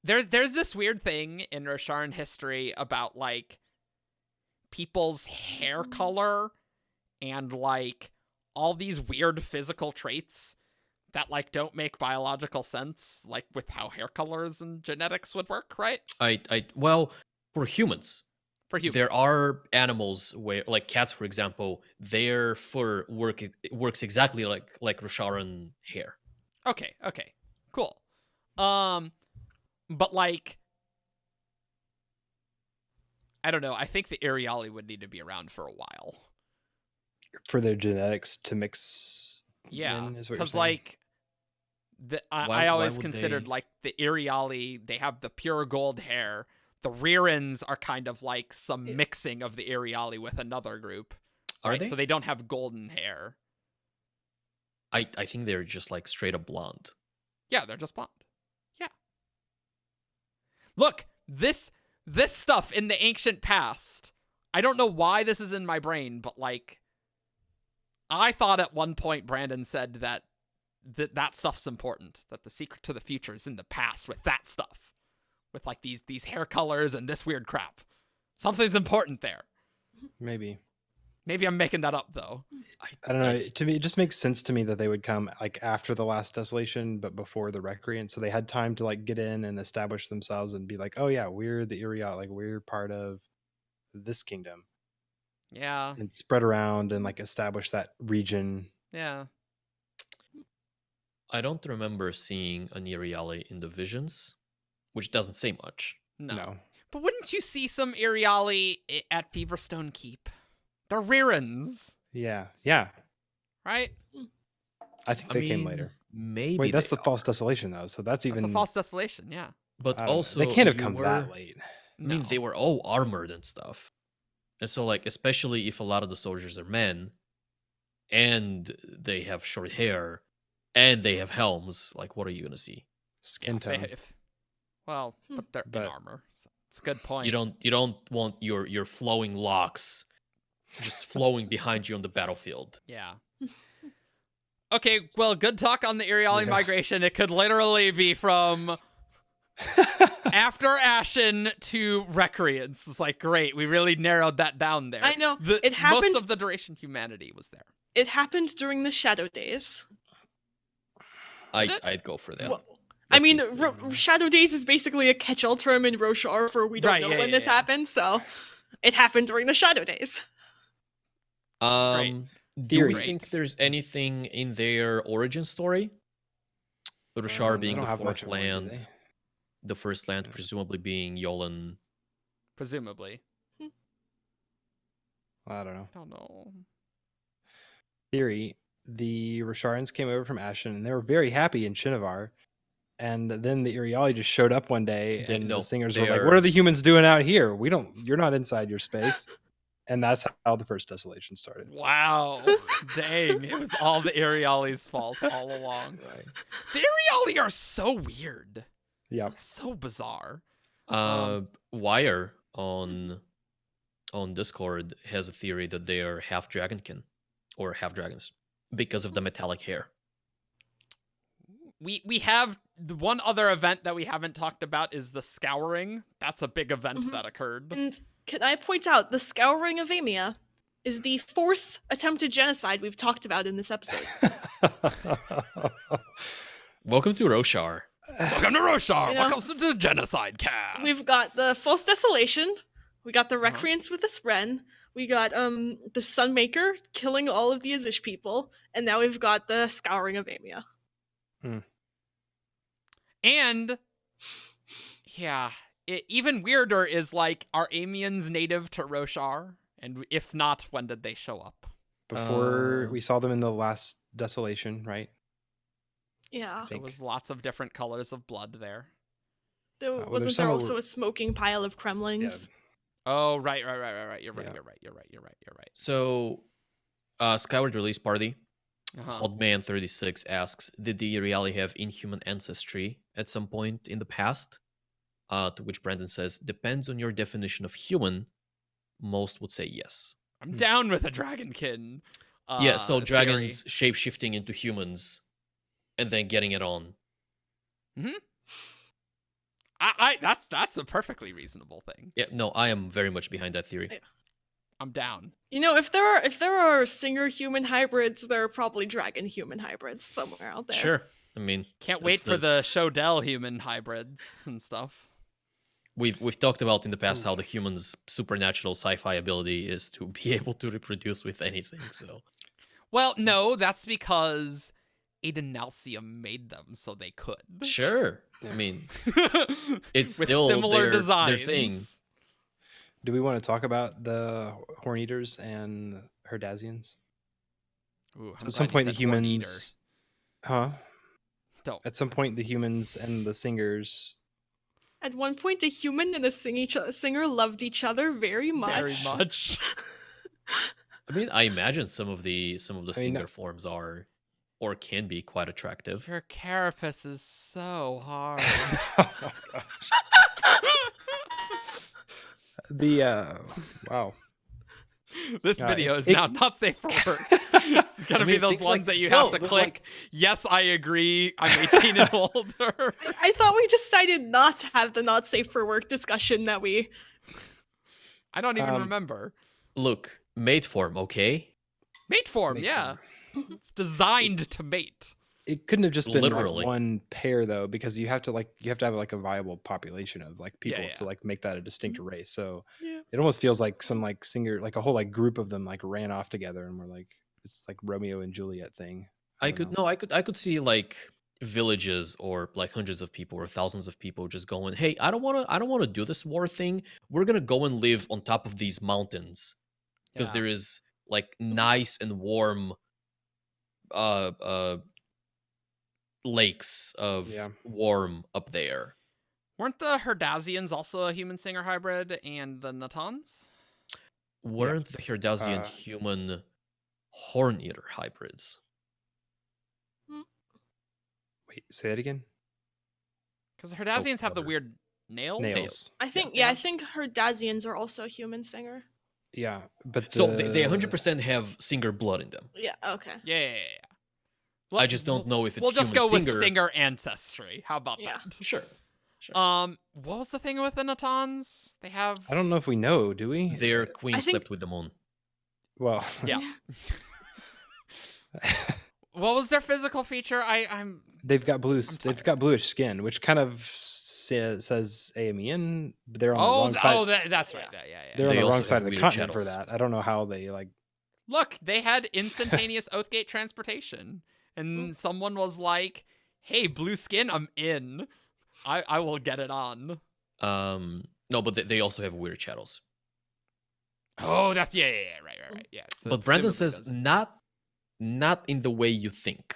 there's this weird thing in Rosharan history about like people's hair color and like all these weird physical traits that like don't make biological sense, like with how hair colors and genetics would work, right? Well, for humans, For humans. there are animals where, like cats, for example, their fur works exactly like Rosharan hair. Okay, cool. But like, I don't know. I think the Iriali would need to be around for a while. For their genetics to mix. Yeah, in, is what you're because saying? like, I Why always would considered they- like the Iriali. They have the pure gold hair. The Rirans are kind of like some mixing of the Iriali with another group. Are right? they? So they don't have golden hair. I think they're just like straight up blonde. Yeah, they're just blonde. Yeah. Look, this stuff in the ancient past. I don't know why this is in my brain, but like, I thought at one point Brandon said that stuff's important. That the secret to the future is in the past with that stuff, with like these hair colors and this weird crap. Something's important there. Maybe. Maybe I'm making that up though. I don't know. To me, it just makes sense to me that they would come like after the Last Desolation, but before the Recreance, so they had time to like get in and establish themselves and be like, "Oh yeah, we're the Iriat, like we're part of this kingdom," Yeah. and spread around and like establish that region. Yeah. I don't remember seeing an Iriali in the visions, which doesn't say much. No. But wouldn't you see some Iriali at Feverstone Keep? They're Rirans, Yeah. right? I think they came later. Maybe. Wait, that's they the False Desolation though, so that's even. That's a False Desolation, yeah. But I don't know. also, they can't have you come were- that late. I mean, No. they were all armored and stuff. And so, like, especially if a lot of the soldiers are men, and they have short hair, and they have helms, like, what are you gonna see? Skin If they- tone. well, but they're in But- armor. So it's a good point. You don't want your flowing locks just flowing behind you on the battlefield. Yeah. Okay, well, good talk on the Iriali Yeah. migration. It could literally be from after Ashen to Recreance. It's like, great, we really narrowed that down there. I know. It Most happened- of the duration humanity was there. It happened during the Shadow Days. I'd go for that. Well, I That mean, seems reasonable. Shadow Days is basically a catch-all term in Roshar for we don't Right, know yeah, when yeah, this yeah. happened, so it happened during the Shadow Days. Do Theory. we think there's anything in their origin story? Roshar They being don't the have much fourth of one, do land, they? the first land Yeah. presumably being Yolan. Presumably. I don't know. I don't know. Theory: the Rosharans came over from Ashen, and they were very happy in Shinovar. And then the Iriali just showed up one day, They- and no, the singers they were like, are- "What are the humans doing out here? You're not inside your space." And that's how the first Desolation started. Wow. Dang. It was all the Iriali's fault all along. Right. The Iriali are so weird. Yeah. So bizarre. Wire on Discord has a theory that they are half dragonkin or half dragons because of the metallic hair. We have the one other event that we haven't talked about is the Scouring. That's a big event Mhm. that occurred. And can I point out, the Scouring of Amiens is the 4th attempted genocide we've talked about in this episode. Welcome to Roshar. Welcome to Roshar. You know, Welcome to the Genocide Cast. We've got the False Desolation, we got the Uh-huh. Recreance with the Spren, we got the Sunmaker killing all of the Azish people, and now we've got the Scouring of Amiens. And yeah, even weirder is like, are Amiens native to Roshar? And if not, when did they show up? Before we saw them in the Last Desolation, right? Yeah. There was lots of different colors of blood there. There, well, there's wasn't some there that also were- a smoking pile of Kremlings? Oh, right. You're right. Yeah. You're right. So, Skyward Release Party, Uh-huh. Oddman36 asks, did the Iriali have inhuman ancestry at some point in the past? To which Brandon says, depends on your definition of human. Most would say yes. I'm down with a dragonkin. Yeah, so theory. dragons shape-shifting into humans and then getting it on. That's a perfectly reasonable thing. Yeah, no, I am very much behind that theory. I'm down. You know, if there are singer human hybrids, there are probably dragon human hybrids somewhere out there. Sure. I mean, Can't that's wait for the Shodell human hybrids and stuff. We've talked about in the past how the human's supernatural sci-fi ability is to be able to reproduce with anything. So, Well, no, that's because Adenalcium made them so they could. sure. I mean, it's With still similar their designs. thing. Do we want to talk about the Horn Eaters and Herdazians? Ooh, So at some point, the humans, huh? Don't. At some point, the humans and the singers. At one point, a human and a singer loved each other very much. Very much. I mean, I imagine some of the mean, singer forms are or can be quite attractive. Your carapace is so hard. Oh my gosh. Wow. This Yeah, video is it- now not safe for work. It's gonna I be mean, those things ones like- that you no, have to but click. like- Yes, I agree. I'm 18 and older. I thought we decided not to have the not safe for work discussion that we. I don't even Um, remember. Look, mate form, okay? Mate form, Mate yeah. form. It's designed to mate. It couldn't have just been Literally. like one pair though, because you have to have like a viable population of like people yeah. to like make that a distinct race. So Yeah. it almost feels like some like singer, like a whole like group of them like ran off together and were like it's like Romeo and Juliet thing. I don't could know. I could see like villages or like hundreds of people or thousands of people just going, "Hey, I don't want to do this war thing. We're going to go and live on top of these mountains because Yeah. there is like nice and warm lakes of Yeah. warm up there." Weren't the Herdazians also a human singer hybrid and the Natans? Weren't the Herdazian Uh, human horn eater hybrids? Wait, say that again. Because the Herdazians have the clever. weird nails. Nails. I think Yeah. I think Herdazians are also human singer. Yeah, but So they the- 100% have singer blood in them. Yeah. Okay. Yeah. I just don't know if it's We'll just human go with singer. singer ancestry. How about Yeah. that? Sure. Sure. What was the thing with the Natans? They have. I don't know if we know, do we? Their queen I think- slept with the moon. Well, Yeah. What was their physical feature? I'm. they've got tired. they've got bluish skin, which kind of says Amiens, but they're on the wrong side. That's right. Yeah. They're They on the also wrong side have of the weird continent for shadows. that. I don't know how they like. Look, they had instantaneous Oathgate transportation, and someone was like, "Hey, blue skin, I'm in. I will get it on." No, but they also have weird shadows. Oh, that's right, yeah. So But Brandon presumably says those- not in the way you think.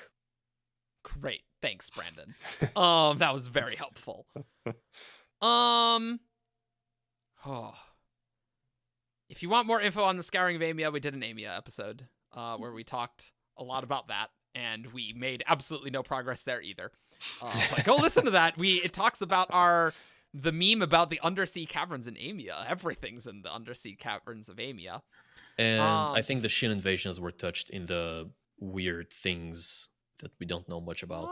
Great, thanks, Brandon. That was very helpful. Oh. If you want more info on the Scouring of Amia, we did an Amia episode where we talked a lot about that, and we made absolutely no progress there either. But go listen to that. It talks about the meme about the undersea caverns in Amia. Everything's in the undersea caverns of Amia. And I think the Shin Invasions were touched in the weird things that we don't know much about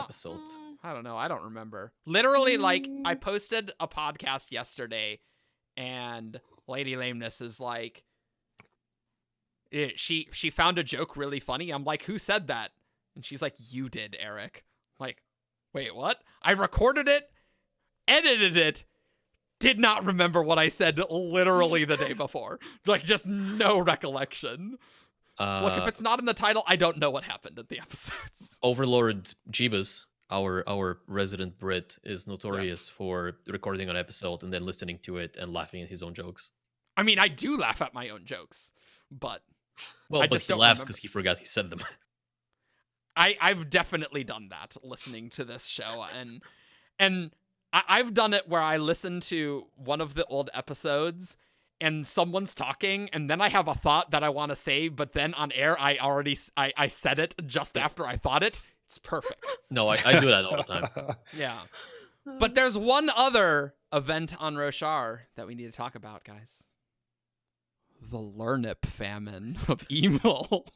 episode. I don't know. I don't remember. Literally, like, I posted a podcast yesterday, and Lady Lameness is like, she found a joke really funny. I'm like, who said that? And she's like, you did, Eric. I'm like, wait, what? I recorded it, edited it, did not remember what I said literally the day before. Like, just no recollection. Look, if it's not in the title, I don't know what happened in the episodes. Overlord Jeebus, our resident Brit, is notorious for recording an episode and then listening to it and laughing at his own jokes. I mean, I do laugh at my own jokes, but Well, I but just he don't laughs remember. because he forgot he said them. I've definitely done that listening to this show, and I've done it where I listen to one of the old episodes and someone's talking, and then I have a thought that I want to say, but then on air I said it just after I thought it. It's perfect. No, I do that all the time. Yeah. But there's one other event on Roshar that we need to talk about, guys. The Lurnip famine of evil.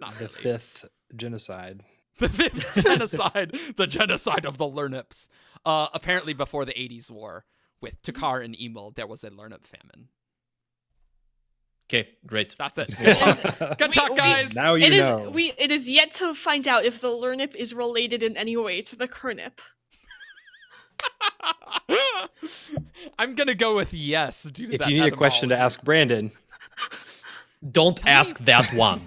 Not the really. 5th genocide. The fifth genocide, the genocide of the lurnips. Apparently before the 80s war with Tukar and Emil, there was a lurnip famine. Okay, great. That's it. Let's move on. Good talk, guys. Now you know. It is yet to find out if the lurnip is related in any way to the kernip. I'm gonna go with yes. Due to If that you need a question to etymology. ask Brandon, Don't ask that one.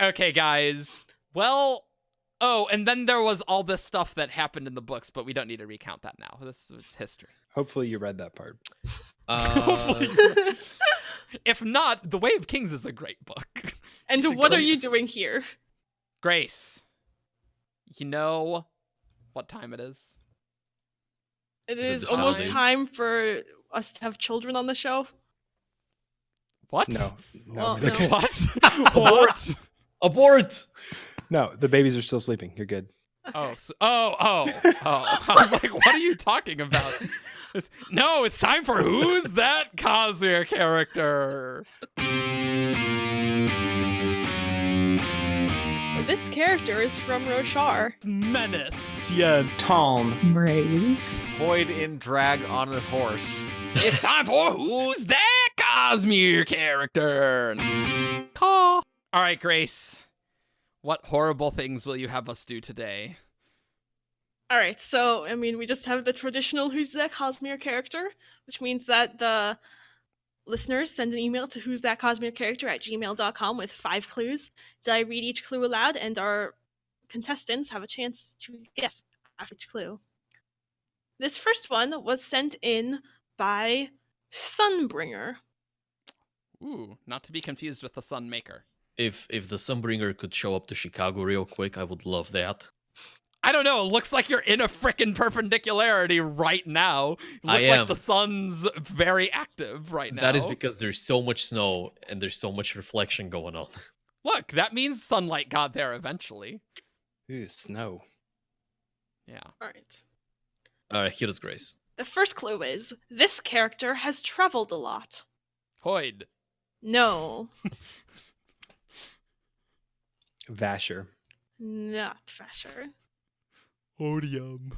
Okay, guys. Well, oh, and then there was all this stuff that happened in the books, but we don't need to recount that now. This is history. hopefully you read that part. If not, The Way of Kings is a great book. And what are you doing here? Grace, you know what time it is? It Is it is the almost holidays? time for us to have children on the show. What? No, Well, they're no. good. What? What? Abort! No, the babies are still sleeping. You're good. Oh, I was like, what are you talking about? No, it's time for Who's That Cosmere Character? This character is from Roshar. Menace. Tien. Tom. Raise. Void in drag on a horse. It's time for Who's That Cosmere Character? Caw. All right, Grace. What horrible things will you have us do today? All right, so I mean, we just have the traditional "Who's That Cosmere Character," which means that the listeners send an email to "Who's That Cosmere Character" at gmail.com with 5 clues. I read each clue aloud, and our contestants have a chance to guess after each clue. This first one was sent in by Sunbringer. Ooh, not to be confused with the Sunmaker. If the Sunbringer could show up to Chicago real quick, I would love that. I don't know. It looks like you're in a frickin' perpendicularity right now. It I looks like am. the sun's very active right now. That is because there's so much snow and there's so much reflection going on. Look, that means sunlight got there eventually. Ooh, snow. Yeah. All right. Alright, here is Grace. The first clue is this character has traveled a lot. Hoyd. No, Vasher. not Vasher. Odium.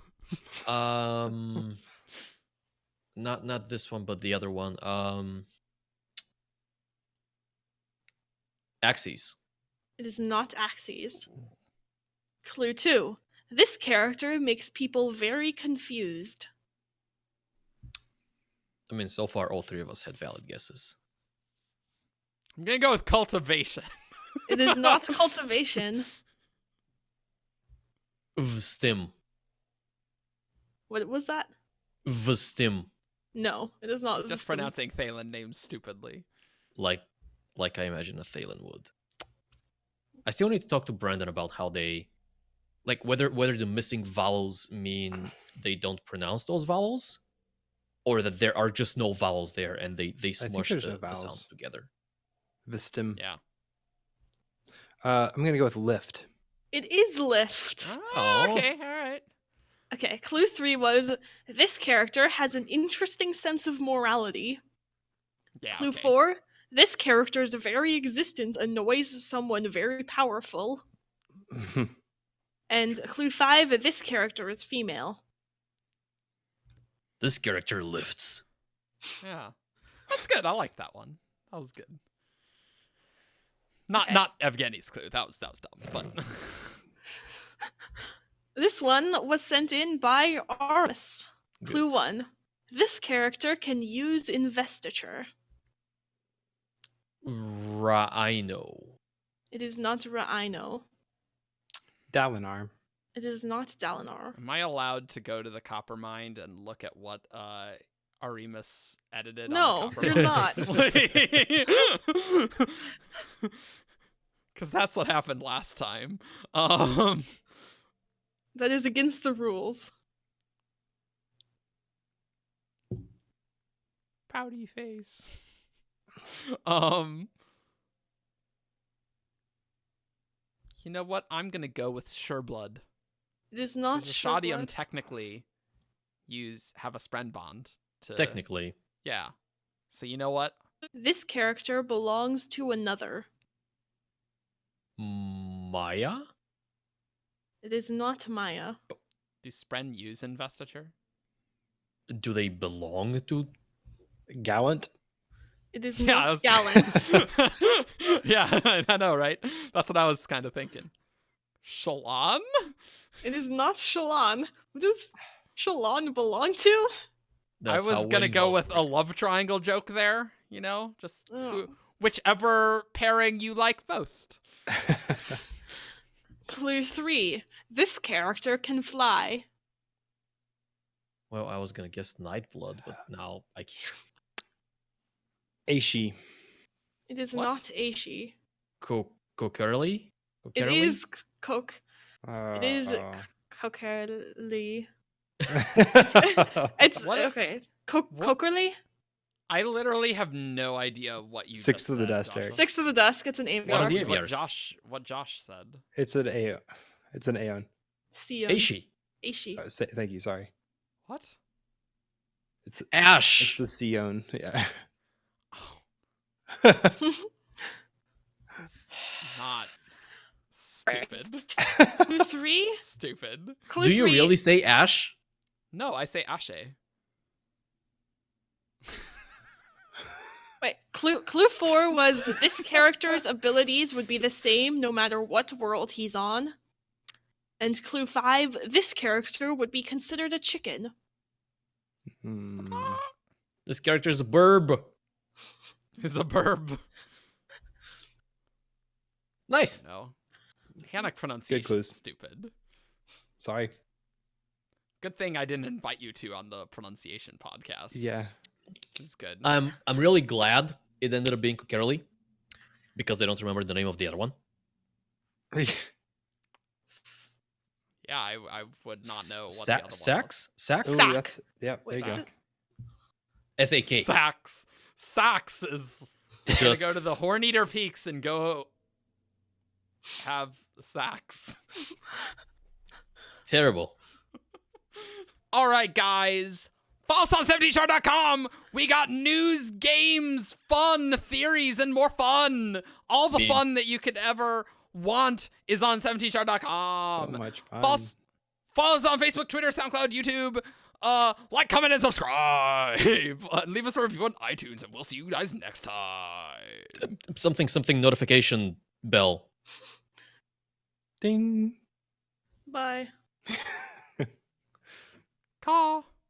Not this one, but the other one. Axes. It is not Axes. Clue 2. This character makes people very confused. I mean, so far all 3 of us had valid guesses. I'm gonna go with cultivation. It is not Cultivation. Vstim. What was that? Vstim. No, it is not. Just Zstim. pronouncing Thalen names stupidly. Like I imagine a Thalen would. I still need to talk to Brandon about how they, like, whether the missing vowels mean they don't pronounce those vowels, or that there are just no vowels there and they smush there's the, no the vowels. sounds together. Vistim. Yeah. I'm gonna go with lift. It is Lift. Oh, Oh. okay, all right. Okay, clue 3 was this character has an interesting sense of morality. Yeah. Clue okay. 4, this character's very existence annoys someone very powerful. And clue 5, this character is female. This character lifts. Yeah. That's good. I like that one. That was good. Not Okay. not Evgeni's clue. That was dumb. But This one was sent in by Armis. Clue Good. 1. This character can use investiture. Rhino. It is not Rhino. Dalinar. It is not Dalinar. am I allowed to go to the copper mine and look at what Arimus edited No, on the copper you're mine not. recently? Because that's what happened last time. That is against the rules. Pouty face. You know what? I'm gonna go with Sureblood. It is not Because the Shadium Sureblood. technically have a spren bond. To, Technically. Yeah. So you know what? This character belongs to another. Maya? It is not Maya. Do Spren use investiture? Do they belong to? Gallant. It is Yeah, not Gallant. Yeah, I know, right? That's what I was kind of thinking. Shalon? It is not Shalon. What does Shalon belong to? That's I was how gonna Wayne go was with a playing. love triangle joke there, you know? Just Oh. whichever pairing you like most. Clue 3. This character can fly. Well, I was gonna guess Nightblood, but now I can't. Aishi. It is What? not Aishi. Kokerly? It is Coke. It is Uh, Cokerly. uh, It's What? okay. What? Cokerly? I literally have no idea what you Six just to the said, dust, Joshua. Eric. 6 to the dusk. It's an One of the aviar. aviars. What Josh said. it's an Aeon. It's an Aeon. Sion. Aishi. Aishi. Thank you. Sorry. What? It's Ash. the Sion. Yeah. Oh, it's not stupid. Clue 3? Stupid. Clue Do you 3. really say Ash? No, I say Ashe. Wait, clue 4 was this character's abilities would be the same no matter what world he's on. And clue 5, this character would be considered a chicken. Hmm. This character is a burb. He's a burb. Nice. No. Panic pronunciation clues. is stupid. Sorry. Good thing I didn't invite you two on the pronunciation podcast. Yeah. It was good. I'm really glad it ended up being Kokerly because I don't remember the name of the other one. Yeah, I would not know what the other one was. Sax? Sax? Ooh, Sack. that's yeah. There you go. Sack. S-A-K. Sax. Sax is gonna Just go to the Horneater Peaks and go have sax. terrible. All right, guys. Follow us on 17shard.com. We got news, games, fun, theories, and more fun. All the Memes. fun that you could ever want is on 17shard.com. So much fun. Follow us on Facebook, Twitter, SoundCloud, YouTube. Like, comment, and subscribe. Leave us a review on iTunes, and we'll see you guys next time. Something notification bell. Ding. Bye. Caw.